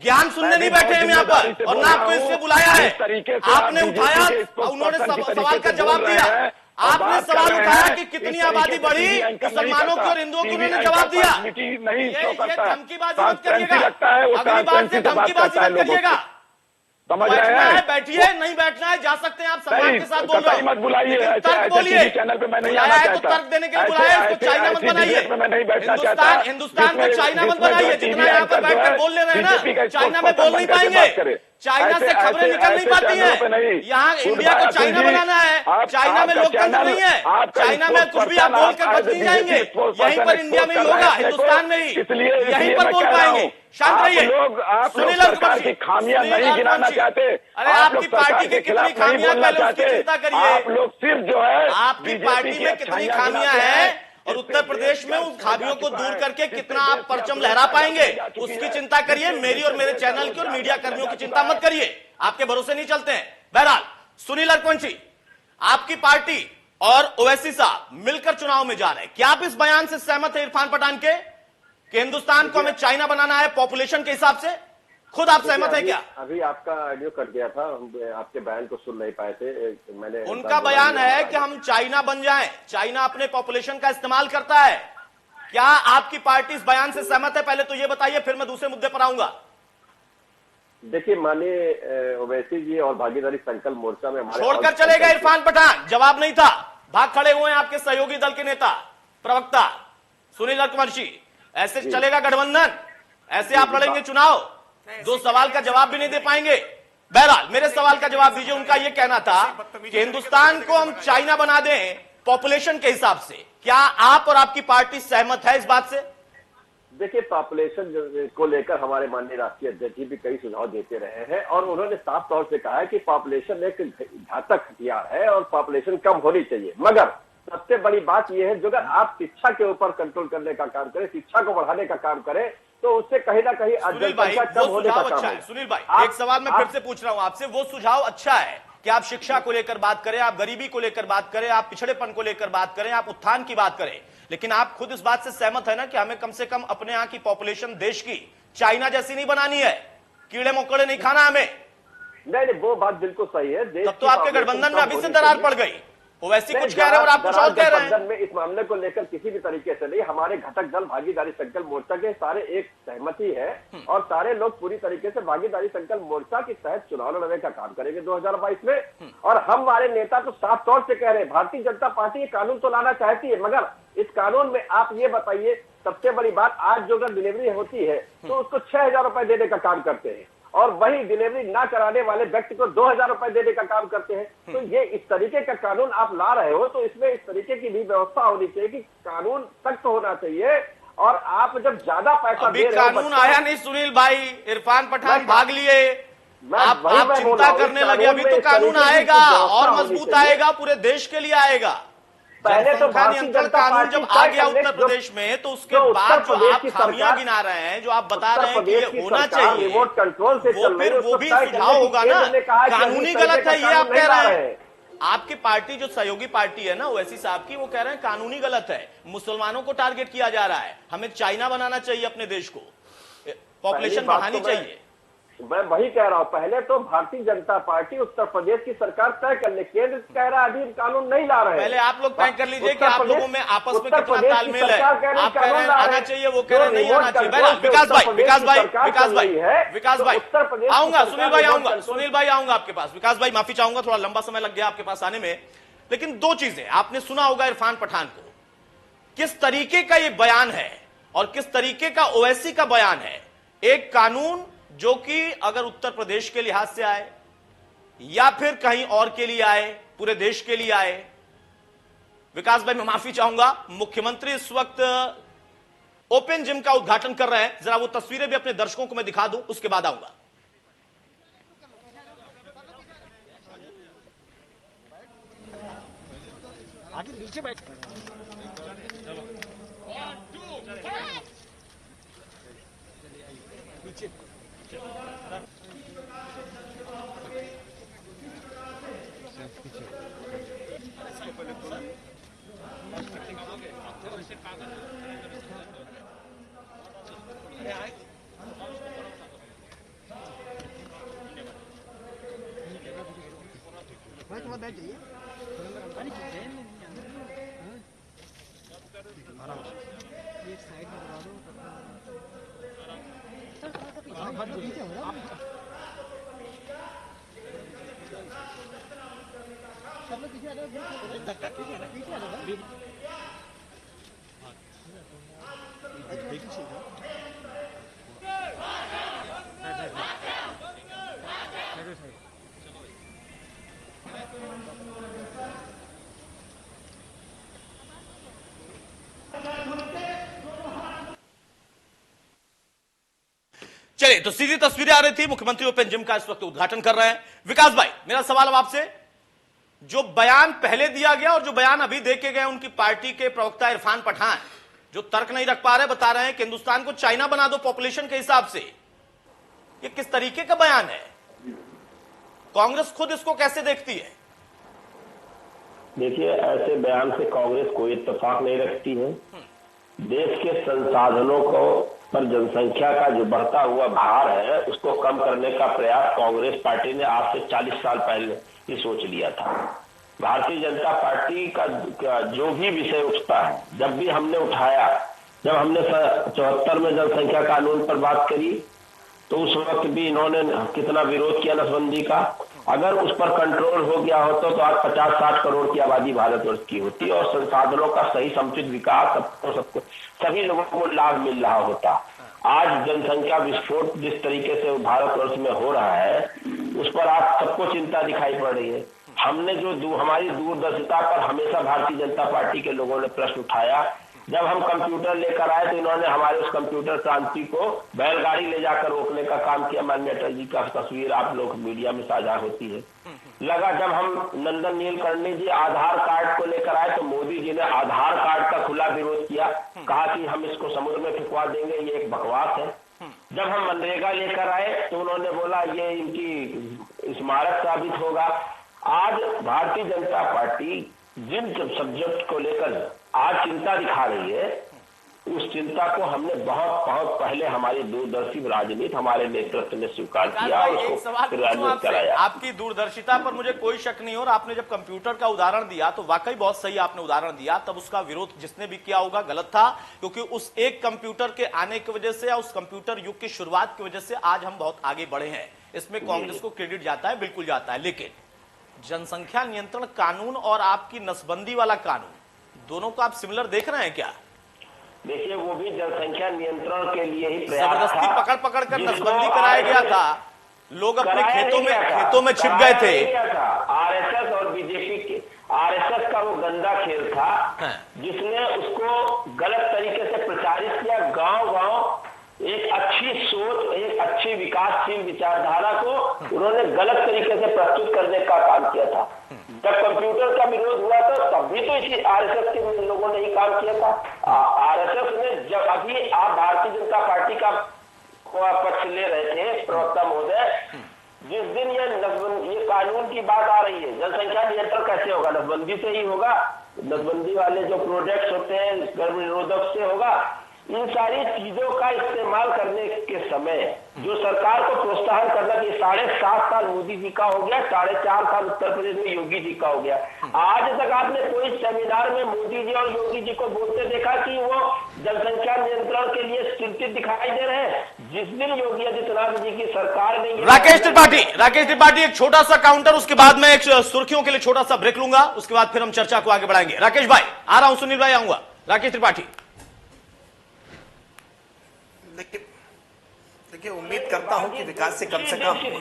ज्ञान सुनने नहीं बैठे हैं यहाँ पर, और ना आपको इससे बुलाया है। आपने उठाया, उन्होंने सवाल का जवाब दिया, आपने सवाल उठाया कि कितनी आबादी बढ़ी मुसलमानों की और हिंदुओं की, उन्होंने जवाब दिया। ये धमकीबाजी मत करिएगा, अगली बार से धमकीबाजी मत करिएगा। बैठना है बैठिए, नहीं बैठना है जा सकते हैं, आप सम्मान के साथ बोल रहे हो, मत बुलाइए, तर्क बोलिए। बुलाया है तो तर्क देने के लिए बुलाया है, इसको चाइना मत बनाइए। हिंदुस्तान को चाइना मत बनाइए, जितना यहाँ पर बैठकर बोल ले रहे हैं ना, चाइना में बोल नहीं पाएंगे, चाइना से खबरें निकल नहीं पाती हैं। यहाँ इंडिया को चाइना बनाना है, चाइना में लोकतंत्र नहीं है, चाइना में कुछ भी आप बोलकर बच नहीं जाएंगे, यहीं पर इंडिया में ही होगा, हिंदुस्तान में ही, यहीं पर बोल पाएंगे। शांत रहिए। सुनील सरकार की खामियां नहीं गिनाना चाहते, अरे आपकी पार्टी की कितनी खामियां, पहले उसकी चिंता करिए। आप लोग सिर्फ जो है आपकी पार्टी में कितनी खामियां हैं और उत्तर प्रदेश में उन खामियों को दूर करके कितना आप परचम लहरा पाएंगे, उसकी चिंता करिए। मेरी और मेरे चैनल की और मीडिया कर्मियों की चिंता मत करिए, आपके भरोसे नहीं चलते हैं। बहरहाल सुनील अरकवंशी, आपकी पार्टी और ओवैसी साहब मिलकर चुनाव में जा रहे हैं, क्या आप इस बयान से सहमत है इरफान पठान के कि हिंदुस्तान को हमें चाइना बनाना है पॉपुलेशन के हिसाब से? खुद आप सहमत हैं क्या? अभी आपका ऑडियो कट गया था, आपके बयान को सुन नहीं पाए थे। मैंने उनका बयान है कि हम चाइना बन जाएं, चाइना अपने पॉपुलेशन का इस्तेमाल करता है। क्या आपकी पार्टी इस बयान से सहमत है? पहले तो ये बताइए, फिर मैं दूसरे मुद्दे पर आऊंगा। देखिए, माननीय ओवैसी जी और भागीदारी संकल्प मोर्चा में छोड़कर चले गए इरफान पठान, जवाब नहीं था, भाग खड़े हुए हैं आपके सहयोगी दल के नेता प्रवक्ता सुनील अरकवंशी। ऐसे चलेगा गठबंधन? ऐसे आप लड़ेंगे चुनाव? दो सवाल का जवाब भी नहीं दे पाएंगे। बहरहाल मेरे सवाल का जवाब दीजिए। उनका यह कहना था कि हिंदुस्तान को हम चाइना बना दें पॉपुलेशन के हिसाब से, क्या आप और आपकी पार्टी सहमत है इस बात से? देखिए, पॉपुलेशन को लेकर हमारे माननीय राष्ट्रीय अध्यक्ष जी भी कई सुझाव देते रहे हैं और उन्होंने साफ तौर से कहा है कि पॉपुलेशन एक घातक हथियार है और पॉपुलेशन कम होनी चाहिए। मगर सबसे बड़ी बात यह है, जो अगर आप शिक्षा के ऊपर कंट्रोल करने का काम करें, शिक्षा को बढ़ाने का काम करें, तो उससे कहीं ना कहीं जनसंख्या कम होने का काम है। सुनील भाई, एक सवाल मैं फिर से पूछ रहा हूं आपसे, वो सुझाव अच्छा है, कि आप शिक्षा को लेकर बात करें, आप गरीबी को लेकर बात करें, आप पिछड़ेपन को लेकर बात करें, आप उत्थान की बात करें, लेकिन आप खुद इस बात से सहमत है ना कि हमें कम से कम अपने यहां की पॉपुलेशन देश की चाइना जैसी नहीं बनानी है, कीड़े मकोड़े नहीं खाना हमें। नहीं, वो बात बिल्कुल सही है। तब तो आपके गठबंधन में अभी से दरार पड़ गई। वो वैसी कुछ कह रहे हैं और आप कुछ और कह रहे हैं। में इस मामले को लेकर किसी भी तरीके से नहीं, हमारे घटक दल भागीदारी संकल्प मोर्चा के सारे एक सहमति है और सारे लोग पूरी तरीके से भागीदारी संकल्प मोर्चा के तहत चुनाव लड़ने का काम करेंगे 2022 में। और हमारे नेता तो साफ तौर से कह रहे हैं भारतीय जनता पार्टी ये कानून तो लाना चाहती है, मगर इस कानून में आप ये बताइए, सबसे बड़ी बात, आज जो अगर डिलीवरी होती है तो उसको 6,000 रुपए देने का काम करते हैं और वही डिलीवरी ना कराने वाले व्यक्ति को 2,000 रुपए देने का काम करते हैं। तो ये इस तरीके का कानून आप ला रहे हो, तो इसमें इस तरीके की भी व्यवस्था होनी चाहिए कि कानून सख्त होना चाहिए। और आप जब ज्यादा पैसा अभी कानून आया नहीं सुनील भाई, इरफान पठान भाग लिए, आप चिंता करने लगे। अभी तो कानून आएगा और मजबूत आएगा, पूरे देश के लिए आएगा। पहले तो नियंत्रण कानून जब आ गया उत्तर प्रदेश में, तो उसके बाद जो आप खामियां गिना रहे हैं, जो आप बता रहे हैं कि ये होना चाहिए, रिमोट कंट्रोल से वो फिर वो भी सुझाव होगा ना। कानूनी गलत है ये आप कह रहे हैं। आपकी पार्टी जो सहयोगी पार्टी है ना ओवैसी साहब की, वो कह रहे हैं कानूनी गलत है, मुसलमानों को टारगेट किया जा रहा है, हमें चाइना बनाना चाहिए, अपने देश को पॉपुलेशन बढ़ानी चाहिए। मैं वही कह रहा हूं, पहले तो भारतीय जनता पार्टी उत्तर प्रदेश की सरकार तय कर ले, केंद्र कह रहा है अभी कानून नहीं ला रहे हैं। पहले आप लोग तय कर लीजिए कि आप लोगों में आपस में कितना तालमेल है। आप कह रहे हैं आना चाहिए, वो कह रहे हैं नहीं आना चाहिए। विकास भाई आऊंगा, सुनील भाई आऊंगा आपके पास। विकास भाई माफी चाहूंगा, थोड़ा लंबा समय लग गया आपके पास आने में, लेकिन दो चीजें आपने सुना होगा इरफान पठान को, किस तरीके का ये बयान है और किस तरीके का ओवैसी का बयान है। एक कानून जो कि अगर उत्तर प्रदेश के लिहाज से आए या फिर कहीं और के लिए आए, पूरे देश के लिए आए। विकास भाई मैं माफी चाहूंगा, मुख्यमंत्री इस वक्त ओपन जिम का उद्घाटन कर रहे हैं, जरा वो तस्वीरें भी अपने दर्शकों को मैं दिखा दूं, उसके बाद आऊंगा। आगे नीचे बैठ नीचे बैठ जाइए। एक साइड में लगा दो। पीछे हो रहा सब लोग पीछे आ जाओ, पीछे आ जाओ। चलिए, तो सीधी तस्वीरें आ रही थी, मुख्यमंत्री ओपन जिम का इस वक्त उद्घाटन कर रहे हैं। विकास भाई मेरा सवाल अब आपसे, जो बयान पहले दिया गया और जो बयान अभी देके गए उनकी पार्टी के प्रवक्ता इरफान पठान, जो तर्क नहीं रख पा रहे, बता रहे हैं कि हिंदुस्तान को चाइना बना दो पॉपुलेशन के हिसाब से, ये किस तरीके का बयान है? कांग्रेस खुद इसको कैसे देखती है? देखिए, ऐसे बयान से कांग्रेस कोई इत्तेफाक नहीं रखती है। देश के संसाधनों को पर जनसंख्या का जो बढ़ता हुआ भार है उसको कम करने का प्रयास कांग्रेस पार्टी ने आज से 40 साल पहले ही सोच लिया था। भारतीय जनता पार्टी का जो भी विषय उठता है, जब भी हमने उठाया, जब हमने 74 में जनसंख्या कानून पर बात करी तो उस वक्त भी इन्होंने कितना विरोध किया नसबंदी का। अगर उस पर कंट्रोल हो गया होता तो आज 50-60 करोड़ की आबादी भारतवर्ष की होती और संसाधनों का सही समुचित विकास सबको सभी लोगों को लाभ मिल रहा होता। आज जनसंख्या विस्फोट जिस तरीके से भारतवर्ष में हो रहा है उस पर आज सबको चिंता दिखाई पड़ रही है। हमने जो हमारी दूरदर्शिता पर हमेशा भारतीय जनता पार्टी के लोगों ने प्रश्न उठाया। जब हम कंप्यूटर लेकर आए तो इन्होंने हमारे उस कंप्यूटर क्रांति को बैलगाड़ी ले जाकर रोकने का काम किया। माननीय अटल जी का तस्वीर आप लोग मीडिया में साझा होती है। लगा जब हम नंदन नीलकर्णी जी आधार कार्ड को लेकर आए तो मोदी जी ने आधार कार्ड का खुला विरोध किया, कहा कि हम इसको समुद्र में फेंकवा देंगे, ये एक बकवास है। जब हम मनरेगा लेकर आए तो उन्होंने बोला ये इनकी स्मारक साबित होगा। आज भारतीय जनता पार्टी जिन सब्जेक्ट को लेकर आज चिंता दिखा रही है, उस चिंता को हमने बहुत बहुत पहले हमारी दूरदर्शी राजनीति हमारे नेतृत्व ने स्वीकार किया, एक सवाल उसको पूछूं आपसे, कराया। आपकी दूरदर्शिता पर मुझे कोई शक नहीं, और आपने जब कंप्यूटर का उदाहरण दिया तो वाकई बहुत सही आपने उदाहरण दिया। तब उसका विरोध जिसने भी किया होगा गलत था, क्योंकि उस एक कंप्यूटर के आने की वजह से या उस कंप्यूटर युग की शुरुआत की वजह से आज हम बहुत आगे बढ़े हैं। इसमें कांग्रेस को क्रेडिट जाता है, बिल्कुल जाता है। लेकिन जनसंख्या नियंत्रण कानून और आपकी नसबंदी वाला कानून, दोनों को आप सिमिलर देख रहे हैं क्या? देखिए, वो भी जनसंख्या नियंत्रण के लिए ही प्रयास जबरदस्ती था, पकड़ पकड़ कर नसबंदी कराया गया था। लोग अपने खेतों में छिप गए थे। आरएसएस और बीजेपी के आरएसएस का वो गंदा खेल था, जिसने उसको गलत तरीके से प्रचारित किया। गांव गांव एक अच्छी सोच, एक अच्छी विकासशील विचारधारा को उन्होंने गलत तरीके से प्रस्तुत करने का काम किया था। जब कंप्यूटर का विरोध हुआ था तब भी तो इसी आरएसएस के लोगों ने ही काम किया था। आरएसएस ने जब अभी आप भारतीय जनता पार्टी का पक्ष ले रहे थे प्रवक्ता महोदय, जिस दिन ये कानून की बात आ रही है, जनसंख्या नियंत्रण कैसे होगा? नसबंदी से ही होगा। नसबंदी वाले जो प्रोडक्ट्स होते हैं गर्भ निरोधक से होगा। इन सारी चीजों का इस्तेमाल करने के समय जो सरकार को प्रोत्साहन करना चाहिए, 7.5 साल मोदी जी का हो गया, 4.5 साल उत्तर प्रदेश में योगी जी का हो गया। आज तक आपने कोई सेमिनार में मोदी जी और योगी जी को बोलते देखा कि वो जनसंख्या नियंत्रण के लिए चिंतित दिखाई दे रहे हैं? जिस दिन योगी आदित्यनाथ जी की सरकार ने राकेश त्रिपाठी एक छोटा सा काउंटर, उसके बाद मैं एक सुर्खियों के लिए छोटा सा ब्रेक लूंगा, उसके बाद फिर हम चर्चा को आगे बढ़ाएंगे। राकेश भाई आ रहा हूं, सुनील भाई आऊंगा। राकेश त्रिपाठी, देखिए, उम्मीद करता हूं कि विकास से कम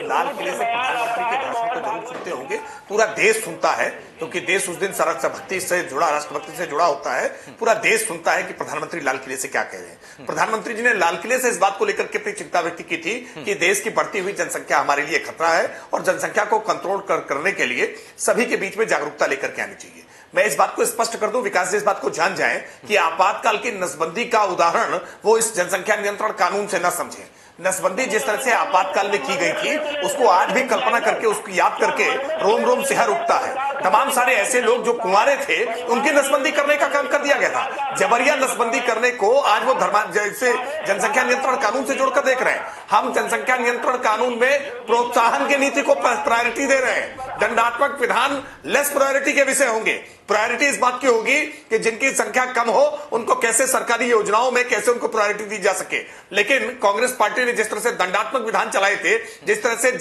लाल किले से प्रधानमंत्री के भाषण को जरूर सुनते होंगे। पूरा देश सुनता है, क्योंकि देश उस दिन राष्ट्रभक्ति से जुड़ा, राष्ट्रभक्ति से जुड़ा होता है। पूरा देश सुनता है कि प्रधानमंत्री लाल किले से क्या कह रहे हैं। प्रधानमंत्री जी ने लाल किले से इस बात को लेकर के अपनी चिंता व्यक्त की थी कि देश की बढ़ती हुई जनसंख्या हमारे लिए खतरा है और जनसंख्या को कंट्रोल करने के लिए सभी के बीच में जागरूकता लेकर के आनी चाहिए। मैं इस बात को स्पष्ट कर दूं, विकास जी इस बात को जान जाएं कि आपातकाल की नसबंदी का उदाहरण वो इस जनसंख्या नियंत्रण कानून से न समझें। नसबंदी जिस तरह से आपातकाल में की गई थी, उसको आज भी कल्पना करके, उसको याद करके रोम रोम सिहर उठता है। तमाम सारे ऐसे लोग जो कुंवारे थे, उनकी नसबंदी करने का काम कर दिया गया था। जबरिया नसबंदी करने को आज वो जैसे जनसंख्या नियंत्रण कानून से जोड़कर देख रहे हैं। हम जनसंख्या नियंत्रण कानून में प्रोत्साहन की नीति को प्रायोरिटी दे रहे हैं। दंडात्मक विधान लेस प्रायोरिटी के विषय होंगे। प्रायोरिटी इस बात की होगी कि जिनकी संख्या कम हो उनको कैसे सरकारी योजनाओं में कैसे उनको प्रायोरिटी दी जा सके। लेकिन कांग्रेस पार्टी ने जिस तरह से दंडात्मक विधान चलाए थे, जिस तरह से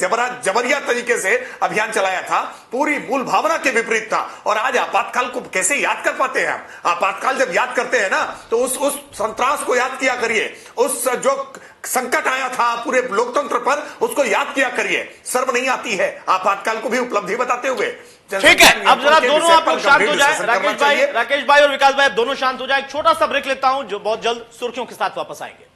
जबरिया तरीके से अभियान चलाया था, पूरी मूल भावना के विपरीत था। और आज आपातकाल को कैसे याद कर पाते हैं हम? आपातकाल जब याद करते हैं ना, तो उस संत्रास को याद किया करिए, उस जो संकट आया था पूरे लोकतंत्र पर, उसको याद किया करिए। शर्म नहीं आती है आपातकाल को भी उपलब्धि बताते हुए? ठीक है, अब जरा दोनों आप लोग शांत हो जाए। राकेश भाई और विकास भाई दोनों शांत हो जाए। एक छोटा सा ब्रेक लेता हूं, जो बहुत जल्द सुर्खियों के साथ वापस आएंगे।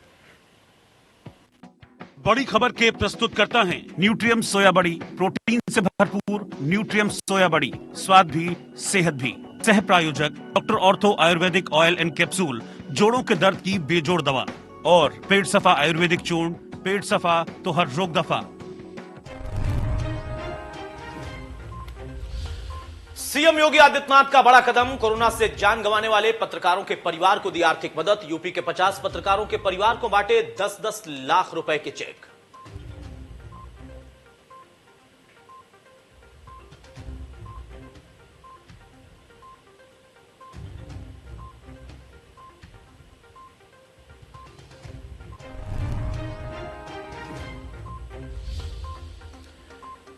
बड़ी खबर के प्रस्तुत करता है न्यूट्रियम सोया बड़ी, प्रोटीन से भरपूर न्यूट्रियम सोया बड़ी, स्वाद भी सेहत भी। सह प्रायोजक doctor ortho Ayurvedic oil and capsule, जोड़ों के दर्द की बेजोड़ दवा, और पेट सफा आयुर्वेदिक चूर्ण, पेट सफा तो हर रोग दफा। सीएम योगी आदित्यनाथ का बड़ा कदम, कोरोना से जान गंवाने वाले पत्रकारों के परिवार को दी आर्थिक मदद। यूपी के 50 पत्रकारों के परिवार को बांटे 10-10 लाख रुपए के चेक।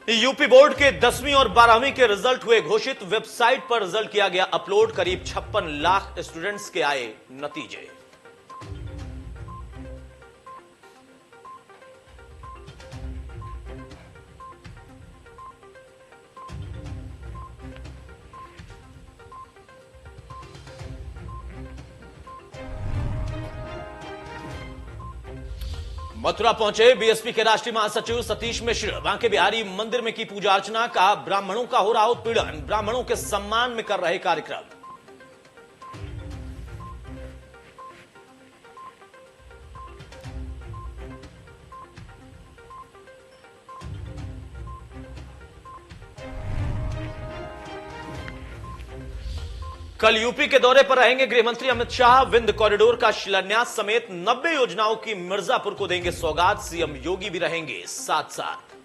यूपी बोर्ड के 10वीं और 12वीं के रिजल्ट हुए घोषित। वेबसाइट पर रिजल्ट किया गया अपलोड। करीब 56 लाख स्टूडेंट्स के आए नतीजे। मथुरा पहुंचे बीएसपी के राष्ट्रीय महासचिव सतीश मिश्र। बांके बिहारी मंदिर में की पूजा अर्चना। कहा ब्राह्मणों का हो रहा उत्पीड़न, ब्राह्मणों के सम्मान में कर रहे कार्यक्रम। कल यूपी के दौरे पर रहेंगे गृहमंत्री अमित शाह। विंध्य कॉरिडोर का शिलान्यास समेत 90 योजनाओं की मिर्जापुर को देंगे सौगात। सीएम योगी भी रहेंगे साथ साथ।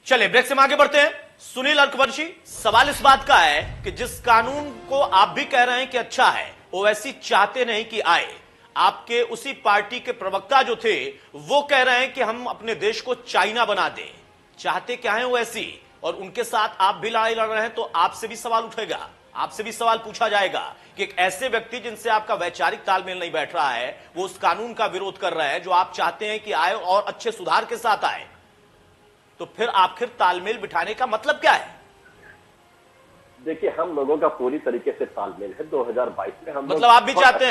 चलिए ब्रेक से आगे बढ़ते हैं। सुनील अर्कवंशी, सवाल इस बात का है कि जिस कानून को आप भी कह रहे हैं कि अच्छा है, ओवैसी चाहते नहीं कि आए। आपके उसी पार्टी के प्रवक्ता जो थे वो कह रहे हैं कि हम अपने देश को चाइना बना दें। चाहते क्या है ओवैसी? और उनके साथ आप भी लड़ाई लड़ रहे हैं, तो आपसे भी सवाल उठेगा, आपसे भी सवाल पूछा जाएगा कि एक ऐसे व्यक्ति जिनसे आपका वैचारिक तालमेल नहीं बैठ रहा है, वो उस कानून का विरोध कर रहा है जो आप चाहते हैं कि आए और अच्छे सुधार के साथ आए, तो फिर आखिर तालमेल बिठाने का मतलब क्या है? देखिए, हम लोगों का पूरी तरीके से तालमेल है। 2022 में हम मतलब आप भी चाहते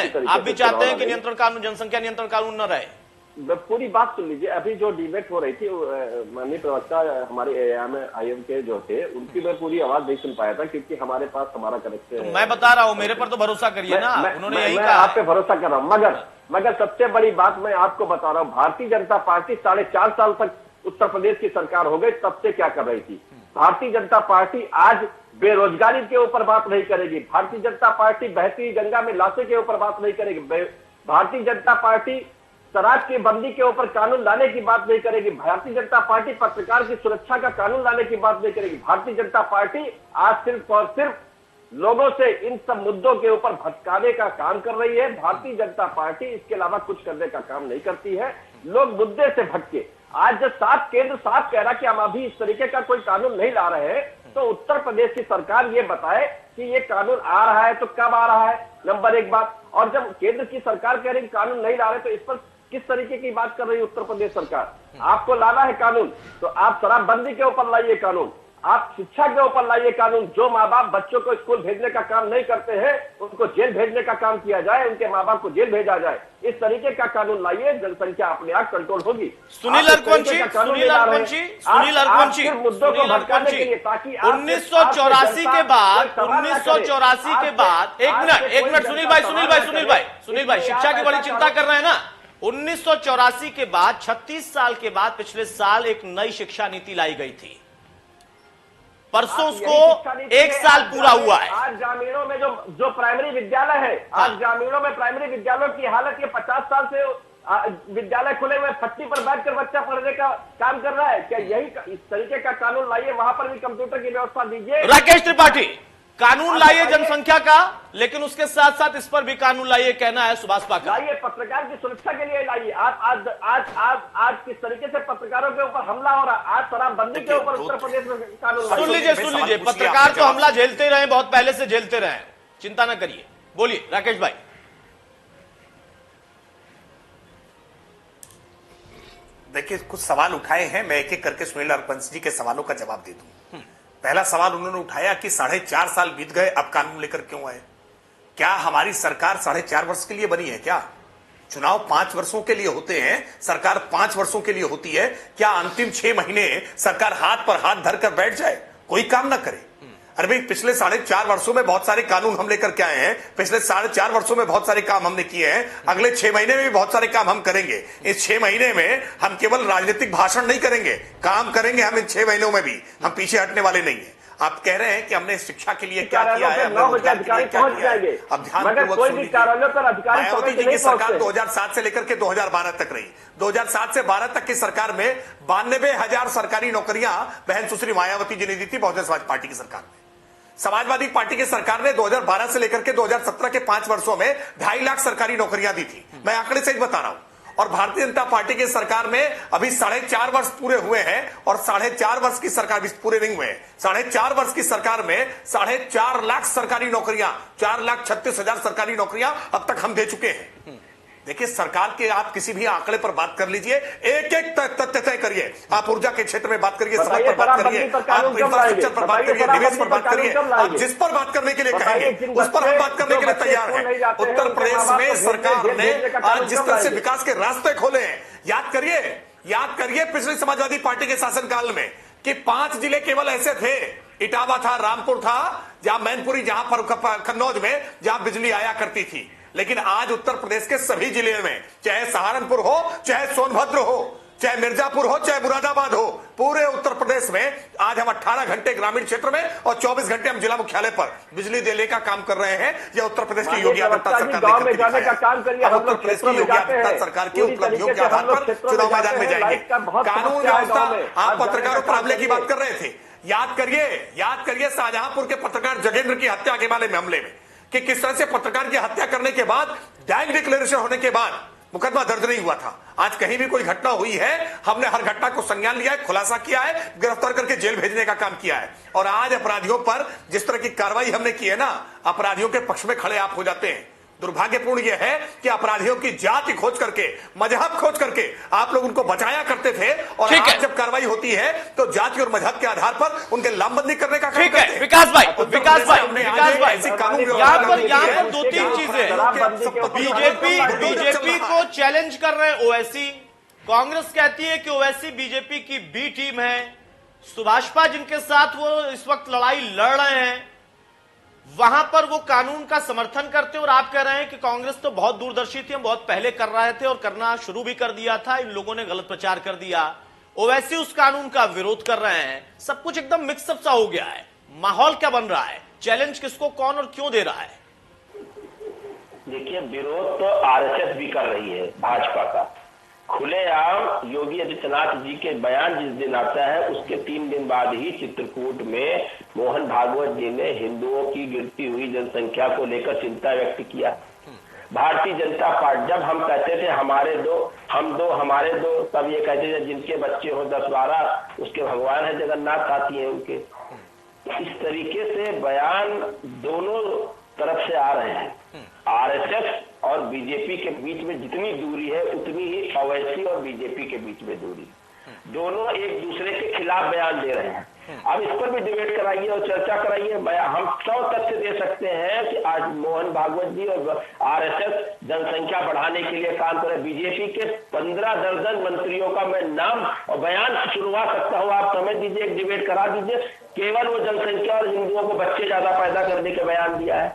हैं कि नियंत्रण कानून, जनसंख्या नियंत्रण कानून न रहे? पूरी बात सुन लीजिए। अभी जो डिबेट हो रही थी, माननीय प्रवक्ता हमारे आईएम के जो थे, उनकी मैं पूरी आवाज नहीं सुन पाया था क्योंकि हमारे पास हमारा कनेक्शन। तो मैं बता रहा हूँ, मेरे पर तो भरोसा करिए ना, उन्होंने यही कहा। आप पे भरोसा कर रहा हूँ, मगर सबसे बड़ी बात मैं आपको बता रहा हूँ, भारतीय जनता पार्टी 4.5 साल तक उत्तर प्रदेश की सरकार हो गई, तब से क्या कर रही थी? भारतीय जनता पार्टी आज बेरोजगारी के ऊपर बात नहीं करेगी। भारतीय जनता पार्टी बहती गंगा में लाशों के ऊपर बात नहीं करेगी। भारतीय जनता पार्टी शराब की बंदी के ऊपर कानून लाने की बात नहीं करेगी। भारतीय जनता पार्टी पत्रकार की सुरक्षा का कानून लाने की बात नहीं करेगी। भारतीय जनता पार्टी आज सिर्फ और सिर्फ लोगों से इन सब मुद्दों के ऊपर भटकाने का काम कर रही है। भारतीय जनता पार्टी इसके अलावा कुछ करने का काम नहीं करती है। लोग मुद्दे से भटके। आज जब केंद्र साफ कह रहा कि हम अभी इस तरीके का कोई कानून नहीं ला रहे हैं, तो उत्तर प्रदेश की सरकार ये बताए कि ये कानून आ रहा है तो कब आ रहा है, नंबर एक बात। और जब केंद्र की सरकार कह रही कानून नहीं ला रहे, तो इस पर किस तरीके की बात कर रही है उत्तर प्रदेश सरकार? आपको लाना है कानून तो आप शराबबंदी के ऊपर लाइए कानून, आप शिक्षा के ऊपर लाइए कानून। जो माँ बाप बच्चों को स्कूल भेजने का काम नहीं करते हैं, उनको जेल भेजने का काम किया जाए, उनके माँ बाप को जेल भेजा जाए। इस तरीके का कानून लाइए, जनसंख्या अपने आप कंट्रोल होगी। सुनील अर्कवंशी, 1984 के बाद एक मिनट सुनील भाई शिक्षा की बड़ी चिंता कर रहे हैं ना। 1984 के बाद 36 साल के बाद पिछले साल एक नई शिक्षा नीति लाई गई थी। परसों उसको 1 साल पूरा हुआ है। आज ग्रामीणों में जो प्राइमरी विद्यालय है, आज ग्रामीणों में प्राइमरी विद्यालयों की हालत, ये 50 साल से विद्यालय खुले हुए फट्टी पर बैठकर बच्चा पढ़ने का काम कर रहा है। क्या यही इस तरीके का कानून लाइए, वहां पर भी कंप्यूटर की व्यवस्था दीजिए। राकेश त्रिपाठी, कानून लाइए जनसंख्या का, लेकिन उसके साथ साथ इस पर भी कानून लाइए, कहना है सुभाष पाकर। लाइए, पत्रकार की सुरक्षा के लिए लाइए। आज किस तरीके से पत्रकारों के ऊपर हमला हो रहा है, आज शराबबंदी के ऊपर उत्तर प्रदेश में कानून। सुन लीजिए, पत्रकार तो हमला झेलते रहे, बहुत पहले से झेलते रहे, चिंता न करिए। बोलिए राकेश भाई। देखिए, कुछ सवाल उठाए हैं, मैं एक एक करके सुनील अर्कवंशी जी के सवालों का जवाब दे दूं। पहला सवाल उन्होंने उठाया कि 4.5 साल बीत गए, अब कानून लेकर क्यों आए? क्या हमारी सरकार 4.5 वर्ष के लिए बनी है? क्या चुनाव 5 वर्षों के लिए होते हैं? सरकार 5 वर्षों के लिए होती है? क्या अंतिम 6 महीने सरकार हाथ पर हाथ धरकर बैठ जाए, कोई काम ना करे? अरे भाई, पिछले 4.5 वर्षों में बहुत सारे कानून हम लेकर के आए हैं, पिछले 4.5 वर्षों में बहुत सारे काम हमने किए हैं, अगले 6 महीने में भी बहुत सारे काम हम करेंगे। इस 6 महीने में हम केवल राजनीतिक भाषण नहीं करेंगे, काम करेंगे हम इन 6 महीनों में भी। हम पीछे हटने वाले नहीं है। आप कह रहे हैं कि हमने शिक्षा के लिए क्या किया है, अधिकारी पहुंच जाएंगे। अब ध्यानपूर्वक सुन लीजिए, मायावती जी की सरकार 2007 से लेकर के 2012 तक रही। 2007 से 12 तक की सरकार में 92,000 सरकारी नौकरियां बहन सुश्री मायावती जी ने दी थी बहुजन समाज पार्टी की सरकार में। समाजवादी पार्टी की सरकार ने 2012 से लेकर के 2017 के 5 वर्षों में 2.5 लाख सरकारी नौकरियां दी थी। मैं आंकड़े से ही बता रहा हूं। और भारतीय जनता पार्टी की सरकार में अभी 4.5 वर्ष पूरे हुए हैं, और 4.5 वर्ष की सरकार भी पूरे नहीं हुए हैं। 4.5 वर्ष की सरकार में 4.5 लाख सरकारी नौकरियां, 4,36,000 सरकारी नौकरियां अब तक हम दे चुके हैं। देखिए, सरकार के आप किसी भी आंकड़े पर बात कर लीजिए, एक एक तथ्य तय करिए। आप ऊर्जा के क्षेत्र में बात करिए, सड़क पर बात करिए, आप इंफ्रास्ट्रक्चर पर बात करिए, निवेश पर बात करिए, आप जिस पर बात करने के लिए कहेंगे उस पर हम बात करने के लिए तैयार हैं। उत्तर प्रदेश में सरकार ने आज जिस तरह से विकास के रास्ते खोले हैं, याद करिए पिछली समाजवादी पार्टी के शासनकाल में कि 5 जिले केवल ऐसे थे इटावा था, रामपुर था, जहां मैनपुरी, जहां पर कन्नौज में जहां बिजली आया करती थी। लेकिन आज उत्तर प्रदेश के सभी जिले में, चाहे सहारनपुर हो, चाहे सोनभद्र हो, चाहे मिर्जापुर हो, चाहे मुरादाबाद हो, पूरे उत्तर प्रदेश में आज हम 18 घंटे ग्रामीण क्षेत्र में और 24 घंटे हम जिला मुख्यालय पर बिजली देने का काम कर रहे हैं। यह उत्तर प्रदेश की योगी आदित्यनाथ सरकार ने जाने का काम करिए। हम उत्तर प्रदेश की योगी आदित्यनाथ सरकार की उपलब्धियों के आधार पर चुनाव मैदान में जाएंगे। कानून व्यवस्था, आप पत्रकारों पर हमले की बात कर रहे थे, याद करिए शाहजहांपुर के पत्रकार जगेंद्र की हत्या के वाले मामले में कि किस तरह से पत्रकार की हत्या करने के बाद, गैंग डिक्लेरेशन होने के बाद मुकदमा दर्ज नहीं हुआ था। आज कहीं भी कोई घटना हुई है, हमने हर घटना को संज्ञान लिया है, खुलासा किया है, गिरफ्तार करके जेल भेजने का काम किया है। और आज अपराधियों पर जिस तरह की कार्रवाई हमने की है ना, अपराधियों के पक्ष में खड़े आप हो जाते हैं। दुर्भाग्यपूर्ण यह है कि अपराधियों की जाति खोज करके, मजहब खोज करके आप लोग उनको बचाया करते थे, और आज जब कार्रवाई होती है तो जाति और मजहब के आधार पर उनके लामबंदी करने का काम करते हैं। विकास भाई, यहाँ पर 2-3 चीजें। बीजेपी को चैलेंज कर रहे हैं ओवैसी। कांग्रेस कहती है कि ओवैसी बीजेपी की बी टीम है। सुभाषपा जिनके साथ वो इस वक्त लड़ाई लड़ रहे हैं, वहां पर वो कानून का समर्थन करते हैं। और आप कह रहे हैं कि कांग्रेस तो बहुत दूरदर्शी थी, हम बहुत पहले कर रहे थे और करना शुरू भी कर दिया था, इन लोगों ने गलत प्रचार कर दिया। ओवैसी उस कानून का विरोध कर रहे हैं। सब कुछ एकदम मिक्सअप सा हो गया है। माहौल क्या बन रहा है? चैलेंज किसको कौन और क्यों दे रहा है? देखिए, विरोध तो आरएसएस भी कर रही है भाजपा का। खुलेआम योगी आदित्यनाथ जी के बयान जिस दिन आता है, उसके 3 दिन बाद ही चित्रकूट में मोहन भागवत जी ने हिंदुओं की गिरती हुई जनसंख्या को लेकर चिंता व्यक्त किया। भारतीय जनता पार्टी, जब हम कहते थे हमारे दो, हमारे दो, तब ये कहते थे जिनके बच्चे हो 10-12 उसके भगवान है, जगन्नाथ आती है उनके। इस तरीके से बयान दोनों तरफ से आ रहे हैं। आरएसएस और बीजेपी के बीच में जितनी दूरी है, उतनी ही ओवैसी और बीजेपी के बीच में दूरी। दोनों एक दूसरे के खिलाफ बयान दे रहे हैं। अब इस पर भी डिबेट कराइए और चर्चा कराइए। हम 100 तथ्य दे सकते हैं कि आज मोहन भागवत जी और आरएसएस जनसंख्या बढ़ाने के लिए काम करे। बीजेपी के 15 दर्जन मंत्रियों का मैं नाम और बयान चुनवा सकता हूं। आप समझ दीजिए, एक डिबेट करा दीजिए। केवल वो जनसंख्या और हिंदुओं को बच्चे ज्यादा पैदा करने के बयान दिया है।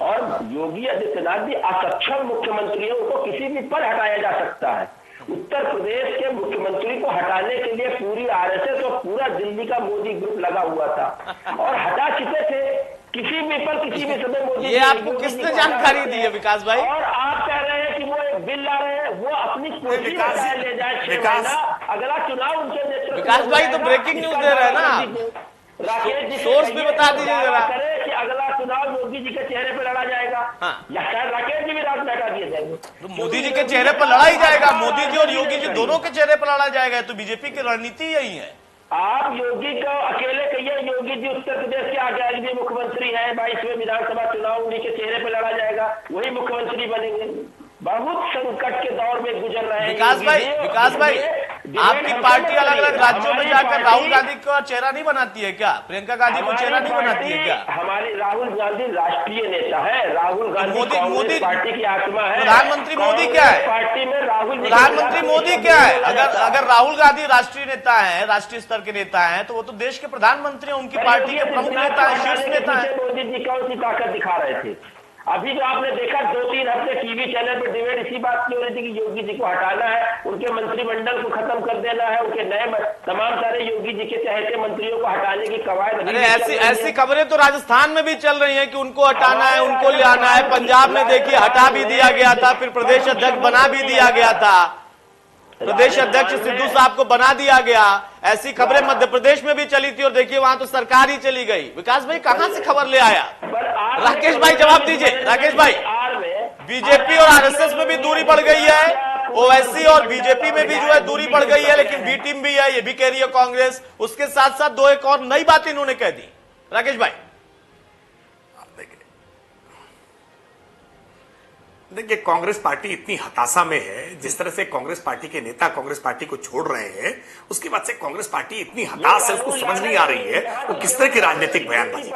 और योगी आदित्यनाथ जी असक्षम मुख्यमंत्री है, उनको किसी भी पद हटाया जा सकता है। उत्तर प्रदेश के मुख्यमंत्री को हटाने के लिए पूरी आरएसएस और पूरा दिल्ली का मोदी ग्रुप लगा हुआ था और हटा चुके थे। किसी भी पर किसी भी समय मोदी, ये आपको किसने जानकारी दी है विकास भाई? और आप कह रहे हैं कि वो एक बिल ला रहे हैं, वो अपनी कुर्सी ले जाए 6 महीना, अगला चुनाव उनके नेतृत्व। विकास भाई तो ब्रेकिंग न्यूज दे रहे हैं ना, राकेश जी सोर्स भी बता दीजिए जरा। कि अगला चुनाव मोदी जी के चेहरे पर लड़ा जाएगा। या शायद राकेश जी भी रात में हटा दिए जाएंगे। तो मोदी जी के चेहरे पर लड़ा ही जाएगा। मोदी जी और योगी जी दोनों के चेहरे पर लड़ा जाएगा। तो बीजेपी की रणनीति यही है। आप योगी को अकेले कहिए, योगी जी उत्तर प्रदेश के आगे भी मुख्यमंत्री है। 22वें विधानसभा चुनाव उन्हीं के चेहरे पर लड़ा जाएगा, वही मुख्यमंत्री बनेंगे। बहुत संकट के दौर में गुजर रहे हैं विकास भाई, आपकी पार्टी अलग अलग राज्यों में जाकर राहुल गांधी का चेहरा नहीं बनाती है क्या? प्रियंका गांधी को चेहरा नहीं बनाती है क्या? हमारी राहुल गांधी राष्ट्रीय नेता है। राहुल गांधी मोदी पार्टी की आत्मा है। प्रधानमंत्री मोदी क्या है? पार्टी में राहुल, प्रधानमंत्री मोदी क्या है? अगर राहुल गांधी राष्ट्रीय नेता है, राष्ट्रीय स्तर के नेता है, तो वो तो देश के प्रधानमंत्री है, उनकी पार्टी के प्रमुख नेता है, शीर्ष नेता है। मोदी जी कौन सी ताकत दिखा रहे थे? अभी जो आपने देखा 2-3 हफ्ते टीवी चैनल पर डिबेट इसी बात की हो रही थी कि योगी जी को हटाना है, उनके मंत्रिमंडल को खत्म कर देना है, उनके नए तमाम सारे योगी जी के चहेते मंत्रियों को हटाने की कवायद। ऐसी खबरें तो राजस्थान में भी चल रही हैं कि उनको हटाना है, उनको ले आना है। पंजाब में देखिए हटा भी दिया गया था, फिर प्रदेश अध्यक्ष बना भी दिया गया था। प्रदेश अध्यक्ष सिद्धू साहब को बना दिया गया। ऐसी खबरें मध्य प्रदेश में भी चली थी और देखिए वहां तो सरकार ही चली गई। विकास भाई कहां से खबर ले आया? राकेश भाई जवाब दीजिए। राकेश भाई, बीजेपी और आरएसएस में भी दूरी बढ़ गई है, ओवैसी और बीजेपी में भी जो है दूरी बढ़ गई है, लेकिन बी टीम भी है, ये भी कह रही है कांग्रेस। उसके साथ साथ 2 एक और नई बात इन्होंने कह दी। राकेश भाई देखिए, कांग्रेस पार्टी इतनी हताशा में है, जिस तरह से कांग्रेस पार्टी के नेता कांग्रेस पार्टी को छोड़ रहे हैं, उसके बाद से कांग्रेस पार्टी इतनी हताश है, उसको समझ नहीं आ रही है वो किस तरह की राजनीतिक बयानबाजी।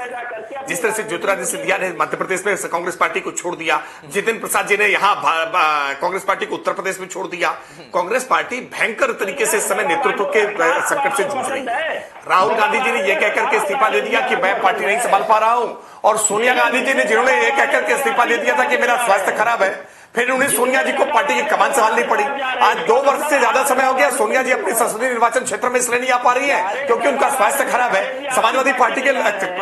जिस तरह से ज्योतिरादित्य सिंधिया ने मध्य प्रदेश में कांग्रेस पार्टी को छोड़ दिया, जितिन प्रसाद जी ने यहाँ कांग्रेस पार्टी को उत्तर प्रदेश में छोड़ दिया। कांग्रेस पार्टी भयंकर तरीके से इस समय नेतृत्व के संकट से जूझ रही है। राहुल गांधी जी ने यह कहकर के इस्तीफा दे दिया कि मैं पार्टी नहीं संभाल पा रहा हूं, और सोनिया गांधी जी ने जिन्होंने यह कहकर के इस्तीफा दे दिया था कि मेरा स्वास्थ्य खराब है, फिर उन्हें सोनिया जी को पार्टी की कमान संभालनी पड़ी। आज 2 वर्ष से ज्यादा समय हो गया, सोनिया जी अपने संसदीय निर्वाचन क्षेत्र में इसलिए नहीं आ पा रही है क्योंकि उनका स्वास्थ्य खराब है। समाजवादी पार्टी के,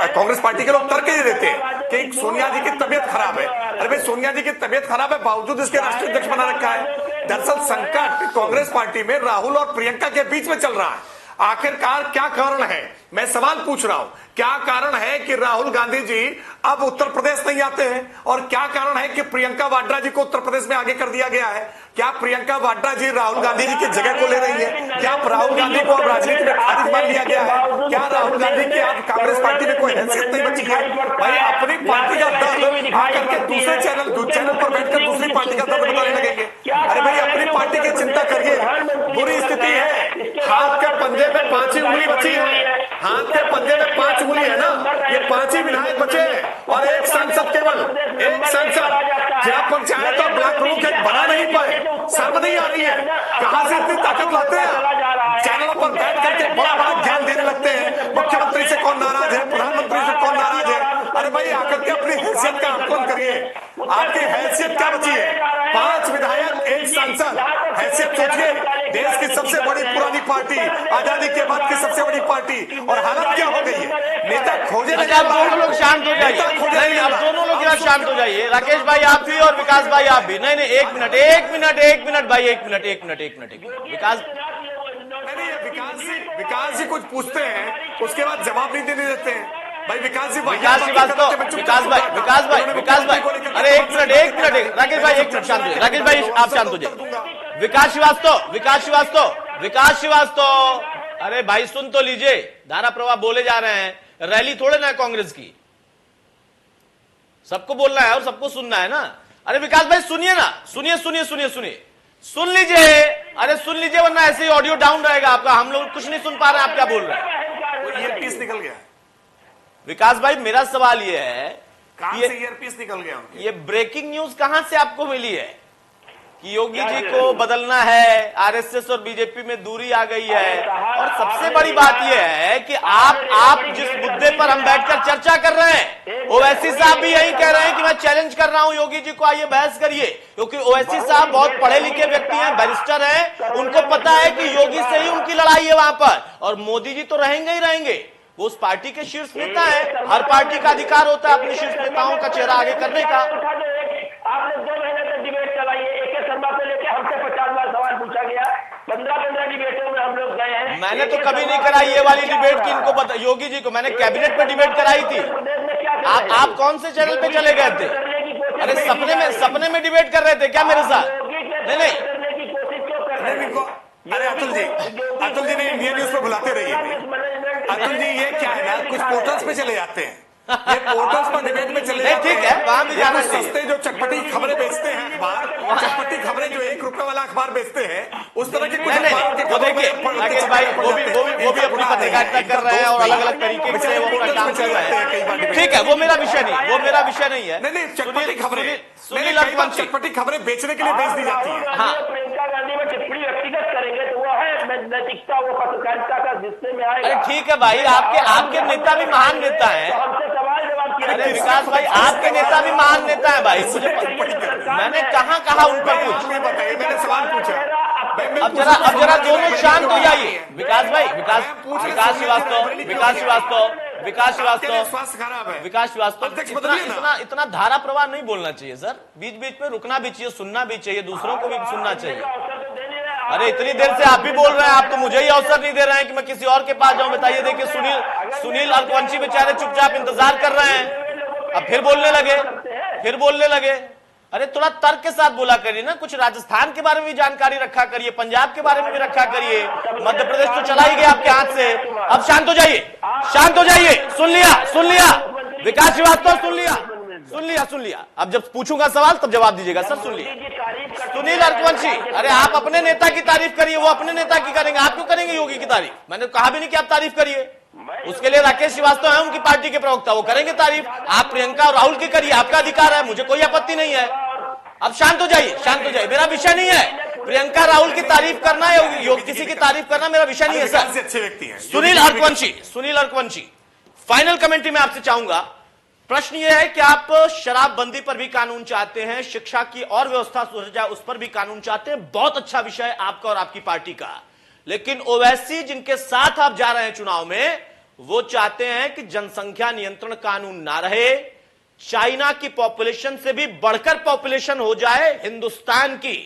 कांग्रेस पार्टी के लोग तर्क ये देते हैं कि सोनिया जी की तबियत खराब है। अरे भाई, सोनिया जी की तबियत खराब है, बावजूद इसके राष्ट्रीय अध्यक्ष बना रखा है। दरअसल संकट कांग्रेस पार्टी में राहुल और प्रियंका के बीच में चल रहा है। आखिरकार क्या कारण है, मैं सवाल पूछ रहा हूं, क्या कारण है कि राहुल गांधी जी अब उत्तर प्रदेश नहीं आते हैं, और क्या कारण है कि प्रियंका वाड्रा जी को उत्तर प्रदेश में आगे कर दिया गया है? क्या प्रियंका वाड्रा जी राहुल गांधी जी की जगह को ले रही है? क्या राहुल गांधी को अब राजनीति में खारिज मान लिया गया है? क्या राहुल गांधी की अब कांग्रेस पार्टी में कोई हैसियत नहीं बची है? भाई, अपनी पार्टी का दर्द आकर के दूसरे चैनल पर बैठकर दूसरी पार्टी का दर्द बताने लगेंगे। अरे भाई, अपनी पार्टी की चिंता करिए। बुरी स्थिति है, हाथ के पंजे में 5 ही उंगली बची है, हाथ के पंजे में 5 उंगली है ना, ये 5 ही विधायक बचे और 1 सांसद, केवल 1 सांसद। जिला पंचायत और ब्लॉक प्रमुख बना नहीं पाए, शर्म नहीं आ रही है? कहां से इतनी ताकत लाते हैं? चैनलों पर बैठ करके बड़ा बड़ा ज्ञान देने लगते हैं, मुख्यमंत्री से कौन नाराज है, प्रधानमंत्री से कौन नाराज है। अरे भाई, आकर के अपनी हैसियत का आकलन करिए। आपकी हैसियत क्या बची है? 5 विधायक, 1 सांसद, हैसियत सोचिए। देश की सबसे बड़ी पुरानी पार्टी, आजादी के बाद की सबसे बड़ी पार्टी, और हालत क्या हो गई है? नेता खोजे नहीं। आप दोनों लोग शांत हो जाइए, नहीं, आप दोनों लोग यहाँ शांत हो जाइए। राकेश भाई आप भी और विकास भाई आप भी। नहीं, 1 मिनट भाई, 1 मिनट। विकास जी कुछ पूछते हैं, उसके बाद जवाब नहीं देने देते हैं। भाई विकास जी, विकास भाई, अरे 1 मिनट, राकेश भाई 1 मिनट शांत हो जाइए। राकेश भाई आप शांत हो जाइए। विकास श्रीवास्तव, अरे भाई सुन तो लीजिए, धारा प्रवाह बोले जा रहे हैं, रैली थोड़े ना है कांग्रेस की, सबको बोलना है और सबको सुनना है ना। अरे विकास भाई सुनिए ना, सुन लीजिए, अरे सुन लीजिए, वरना ऐसे ही ऑडियो डाउन रहेगा आपका, हम लोग कुछ नहीं सुन पा रहे हैं आप क्या बोल रहे हैं। ईयरपीस निकल गया विकास भाई, मेरा सवाल यह है, कहां से ईयरपीस निकल गया? ये ब्रेकिंग न्यूज कहां से आपको मिली है कि योगी जी को बदलना है, आरएसएस और बीजेपी में दूरी आ गई है? और सबसे बड़ी बात यह है कि आप जिस मुद्दे पर हम बैठकर चर्चा कर रहे हैं, ओवैसी साहब भी यही कह रहे हैं कि मैं चैलेंज कर रहा हूं योगी जी को, आइए बहस करिए, क्योंकि ओवैसी साहब बहुत पढ़े लिखे व्यक्ति हैं, बैरिस्टर हैं, उनको पता है कि योगी से ही उनकी लड़ाई है वहां पर, और मोदी जी तो रहेंगे ही रहेंगे, वो उस पार्टी के शीर्ष नेता है, हर पार्टी का अधिकार होता है अपने शीर्ष नेताओं का चेहरा आगे करने का। आपने 2 महीने तक डिबेट चलाई है, एक शर्मा से लेकर हमसे 50 बार सवाल पूछा गया, 15 डिबेटों में हम लोग गए हैं। मैंने तो कभी नहीं कराई ये वाली डिबेट की, इनको पता, योगी जी को मैंने कैबिनेट में डिबेट कराई थी। आप कौन से चैनल पे चले गए थे? अरे सपने में डिबेट कर रहे थे क्या मेरे साथ? नहीं, अरे अतुल जी ने इंडिया न्यूज पे बुलाते रहिए। अतुल जी, ये क्या है ना, कुछ पोर्टल्स पे चले जाते हैं, ये पोर्टल्स पर डिबेट में चले जाते हैं। ठीक है, वहां भी जाना चाहिए। सस्ते जो चटपटी खबरें बेचते हैं अखबार, चटपटी खबरें जो 1 रुपए वाला अखबार बेचते हैं, उस तरह की कुछ अखबारों के वो देखिए राकेश भाई, वो भी अपनी पत्रकारिता कर रहे हैं और अलग अलग तरीके से वो अपना काम कर रहे हैं। ठीक है, वो मेरा विषय नहीं है। नहीं, चटपटी खबरें, चटपटी खबरें बेचने के लिए बेच दी जाती है। हाँ, प्रियंका गांधी में टिप्पणी व्यक्तिगत करेंगे तो वो है नैतिकता, वो पत्रकारिता का हिस्से में आएगा। अरे ठीक है भाई, आपके नेता भी महान नेता है। हमसे सवाल जवाब किया। अरे विकास भाई, आपके नेता भी महान नेता है भाई, मुझे मैंने कहा उन पर कुछ बताइए, मैंने सवाल पूछा। अब जरा दोनों शांत हो जाइए। विकास भाई, विकास श्रीवास्तव, इतना धारा प्रवाह नहीं बोलना चाहिए सर, बीच बीच में रुकना भी चाहिए, सुनना भी चाहिए, दूसरों को भी सुनना चाहिए। अरे इतनी देर से आप भी बोल रहे हैं, आप तो मुझे ही अवसर नहीं दे रहे हैं कि मैं किसी और के पास जाऊं। बताइए, देखिए सुनील अलकवंशी बेचारे चुपचाप इंतजार कर रहे हैं, अब फिर बोलने लगे। अरे थोड़ा तर्क के साथ बोला करिए ना, कुछ राजस्थान के बारे में भी जानकारी रखा करिए, पंजाब के बारे में भी रखा करिए, मध्य प्रदेश तो चला ही गया आपके हाथ से। अब शांत हो जाइए। सुन लिया विकास श्रीवास्तव, सुन लिया। अब जब पूछूंगा सवाल तब जवाब दीजिएगा सर। सुन लिया सुनील अलकवंशी, अरे आप अपने नेता की तारीफ करिए, वो अपने नेता की करेंगे, आप क्यों करेंगे योगी की तारीफ? मैंने कहा भी नहीं कि आप तारीफ करिए। उसके लिए राकेश श्रीवास्तव है उनकी पार्टी के प्रवक्ता, वो करेंगे तारीफ। आप प्रियंका और राहुल की करिए, आपका अधिकार है, मुझे कोई आपत्ति नहीं है। अब शांत हो जाइए, शांत हो जाइए, मेरा विषय नहीं है प्रियंका राहुल की तारीफ करना या किसी की तारीफ करना, मेरा विषय नहीं है सर। अच्छे व्यक्ति हैं सुनील अरकवंशी, फाइनल कमेंट्री में आपसे चाहूंगा। प्रश्न यह है कि आप शराबबंदी पर भी कानून चाहते हैं, शिक्षा की और व्यवस्था सुधर जाए उस पर भी कानून चाहते हैं, बहुत अच्छा विषय है आपका और आपकी पार्टी का। लेकिन ओवैसी जिनके साथ आप जा रहे हैं चुनाव में, वो चाहते हैं कि जनसंख्या नियंत्रण कानून ना रहे, चाइना की पॉपुलेशन से भी बढ़कर पॉपुलेशन हो जाए हिंदुस्तान की।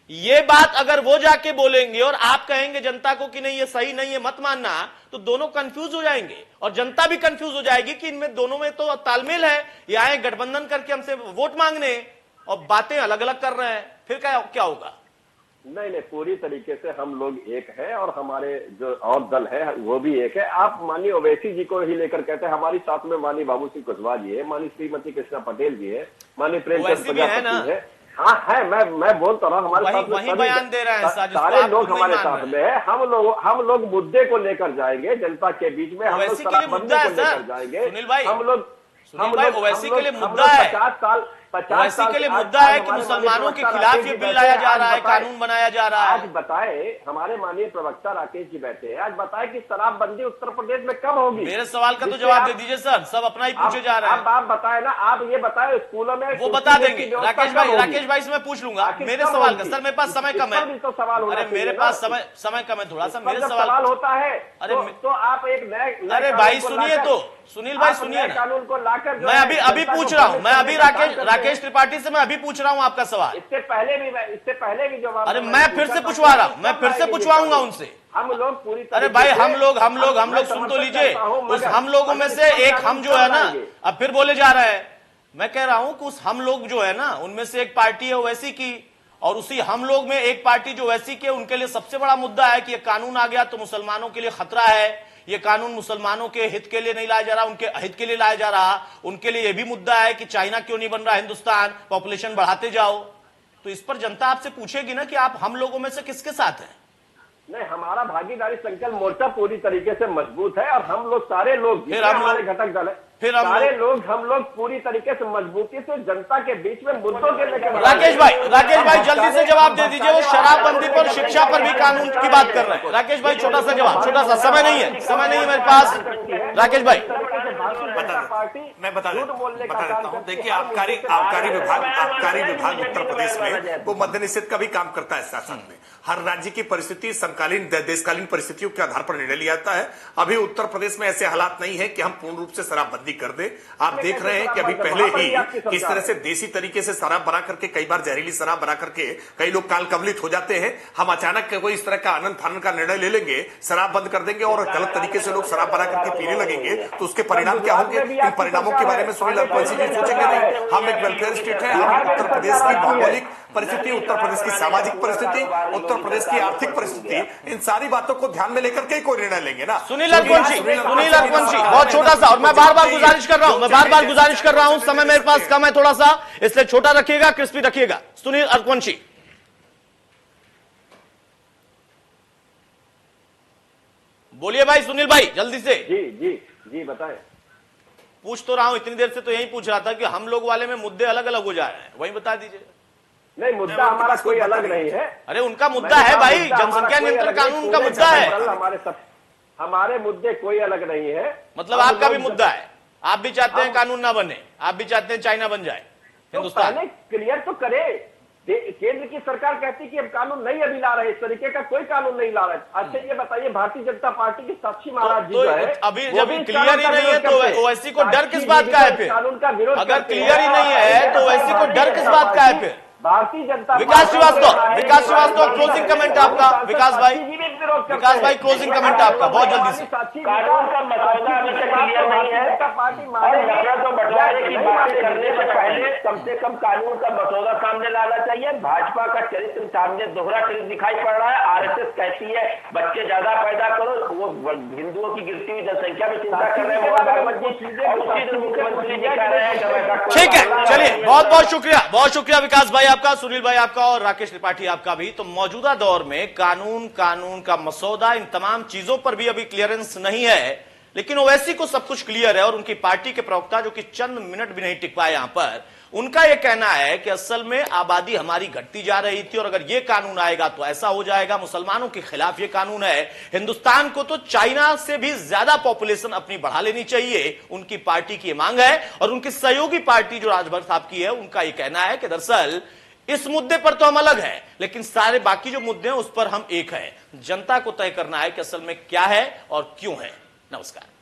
ये बात अगर वो जाके बोलेंगे और आप कहेंगे जनता को कि नहीं ये सही नहीं है मत मानना, तो दोनों कंफ्यूज हो जाएंगे और जनता भी कंफ्यूज हो जाएगी कि इनमें दोनों में तो तालमेल है, ये आए गठबंधन करके हमसे वोट मांगने और बातें अलग अलग कर रहे हैं, फिर क्या होगा? नहीं, पूरी तरीके से हम लोग एक हैं और हमारे जो और दल है वो भी एक है। आप माननीय ओवैसी जी को ही लेकर कहते हैं, हमारी साथ में माननीय बाबू सिंह कुशवाहा जी है, माननीय श्रीमती कृष्णा पटेल जी है, माननीय प्रेमचंद प्रजापति है। हाँ है, मैं बोल तो रहा हूँ, हमारे साथ वही बयान दे रहे हैं सारे लोग हमारे साथ में है। हम लोग मुद्दे को लेकर जाएंगे जनता के बीच में, हम लोग शराबबंदी को लेकर जाएंगे। सुनील भाई, हम लोग ओवैसी के लिए मुद्दा है, 50 साल के लिए मुद्दा है कि मुसलमानों के खिलाफ ये बिल लाया जा रहा है, कानून बनाया जा रहा है। आज बताए, हमारे माननीय प्रवक्ता राकेश जी बैठे हैं, आज बताए कि शराबबंदी उत्तर प्रदेश में कब होगी? मेरे सवाल का तो जवाब दे दीजिए सर, सब अपना ही पूछे जा रहे हैं। आप बताए ना, आप ये बताए स्कूलों में वो बता देंगे। राकेश भाई से मैं पूछ लूंगा मेरे सवाल का। सर मेरे पास समय कम है, अरे मेरे पास समय कम है थोड़ा सा, मेरे सवाल होता है। अरे तो आप एक नए, अरे भाई सुनिए तो, सुनील भाई सुनिए ना, कानून को लाकर मैं अभी पूछ रहा हूँ, मैं अभी राकेश त्रिपाठी से मैं अभी पूछ रहा हूँ आपका सवाल। इससे पहले भी जवाब, अरे मैं फिर से पूछवा रहा हूँ, मैं फिर से पूछवाऊंगा उनसे। हम लोग पूरी, अरे भाई हम लोग सुन तो लीजिए, उस हम लोगों में से एक हम जो है ना, अब फिर बोले जा रहे हैं। मैं कह रहा हूं कि उस हम लोग जो है ना, उनमें से एक पार्टी है ओवैसी की, और उसी हम लोग में एक पार्टी जो ओवैसी की, उनके लिए सबसे बड़ा मुद्दा है कि ये कानून आ गया तो मुसलमानों के लिए खतरा है, ये कानून मुसलमानों के हित के लिए नहीं लाया जा रहा, उनके हित के लिए लाया जा रहा। उनके लिए यह भी मुद्दा है कि चाइना क्यों नहीं बन रहा हिंदुस्तान, पॉपुलेशन बढ़ाते जाओ। तो इस पर जनता आपसे पूछेगी ना कि आप हम लोगों में से किसके साथ हैं? नहीं, हमारा भागीदारी संकल्प मोर्चा पूरी तरीके से मजबूत है और हम लोग सारे लोग, हमारे घटक दल है, सारे लोग, हम लोग पूरी तरीके से मजबूती से जनता के बीच में मुद्दों के लेकर। राकेश भाई जल्दी से जवाब दे दीजिए, वो शराबबंदी पर, शिक्षा पर भी कानून की बात कर रहे हैं। राकेश भाई छोटा सा जवाब, छोटा सा, समय नहीं है मेरे पास। राकेश भाई मैं बता देता हूँ। देखिए आबकारी विभाग उत्तर प्रदेश में वो मद्य निषेध का भी काम करता है। साथ में हर राज्य की परिस्थिति, समकालीन देशकालीन परिस्थितियों के आधार पर निर्णय लिया जाता है। अभी उत्तर प्रदेश में ऐसे हालात नहीं है कि हम पूर्ण रूप से शराबबंदी कर दे। आप देख रहे हैं कि अभी पहले ही किस तरह से देसी तरीके से शराब बना करके, कई बार जहरीली शराब बना करके कई लोग काल कवलित हो जाते हैं। हम अचानक कोई इस तरह का आनंद फानन का निर्णय ले लेंगे, शराब बंद कर देंगे और गलत तरीके से लोग शराब बना करके पीने लगेंगे, तो उसके परिणाम क्या होंगे? इन परिणामों के बारे में सुनील अरकवंशी जी सोचेंगे नहीं। हम एक वेलफेयर स्टेट है, हम उत्तर प्रदेश की भौगोलिक परिस्थिति, उत्तर प्रदेश की सामाजिक परिस्थिति, उत्तर प्रदेश की आर्थिक परिस्थिति, इन सारी बातों को ध्यान में लेकर के कोई निर्णय लेंगे ना। सुनील अरकवंशी बहुत छोटा सा, और मैं बार बार गुजारिश कर रहा हूं, समय मेरे पास कम है थोड़ा सा, इसलिए छोटा रखिएगा, क्रिस्पी रखिएगा। सुनील अरकवंशी, बोलिए भाई। सुनील भाई जल्दी से। जी बताएं। पूछ तो रहा हूं, इतनी देर से तो यही पूछ रहा था कि हम लोग वाले में मुद्दे अलग अलग हो जा रहे हैं, वही बता दीजिए। नहीं, मुद्दा हमारा कोई अलग नहीं है। अरे उनका मुद्दा है भाई, जनसंख्या नियंत्रण कानून का मुद्दा है। हमारे मुद्दे कोई अलग नहीं है। मतलब आपका भी मुद्दा है, आप भी चाहते हैं कानून ना बने, आप भी चाहते हैं चाइना बन जाए हिंदुस्तान। क्लियर तो करे, केंद्र की सरकार कहती कि अब कानून नहीं अभी ला रहे, इस तरीके का कोई कानून नहीं ला रहे। अच्छा ये बताइए, भारतीय जनता पार्टी के साक्षी महाराज जी जो है, अभी जब क्लियर ही नहीं है तो ओवैसी को डर किस बात का है? फिर कानून का विरोध, अगर क्लियर ही नहीं है तो ओवैसी को डर किस बात का है? फिर भारतीय जनता, विकास श्रीवास्तव क्लोजिंग कमेंट आपका। विकास भाई क्लोजिंग कमेंट आपका बहुत जल्दी से। कानून का मसौदा अभी तक क्लियर नहीं है पार्टी और मेरा तो बंटवारे की बातें करने से पहले कम से कम कानून का मसौदा सामने लाना चाहिए। भाजपा का चरित्र सामने दोहरा चरित्र दिखाई पड़ रहा है। आरएसएस कहती है बच्चे ज्यादा पैदा करो, वो हिंदुओं की गिरती हुई जनसंख्या में चिंता कर रहे हैं मुख्यमंत्री जी कह रहे हैं। ठीक है, चलिए बहुत बहुत शुक्रिया विकास भाई आपका, सुनील भाई आपका और राकेश त्रिपाठी आपका भी। तो मौजूदा दौर में कानून का मसौदा, इन तमाम चीजों पर भी अभी क्लियरेंस नहीं है, लेकिन ओवैसी को सब कुछ क्लियर है और उनकी पार्टी के प्रवक्ता जो कि चंद मिनट भी नहीं टिक पाए यहां पर, उनका यह कहना है कि असल में आबादी हमारी घटती जा रही थी और अगर यह कानून आएगा तो ऐसा हो जाएगा। मुसलमानों के खिलाफ यह कानून है। हिंदुस्तान को तो चाइना से भी ज्यादा पॉपुलेशन अपनी बढ़ा लेनी चाहिए, उनकी पार्टी की मांग है। और उनकी सहयोगी पार्टी जो राजभर साहब की है, उनका यह कहना है कि दरअसल इस मुद्दे पर तो हम अलग हैं, लेकिन सारे बाकी जो मुद्दे हैं उस पर हम एक हैं। जनता को तय करना है कि असल में क्या है और क्यों है। नमस्कार।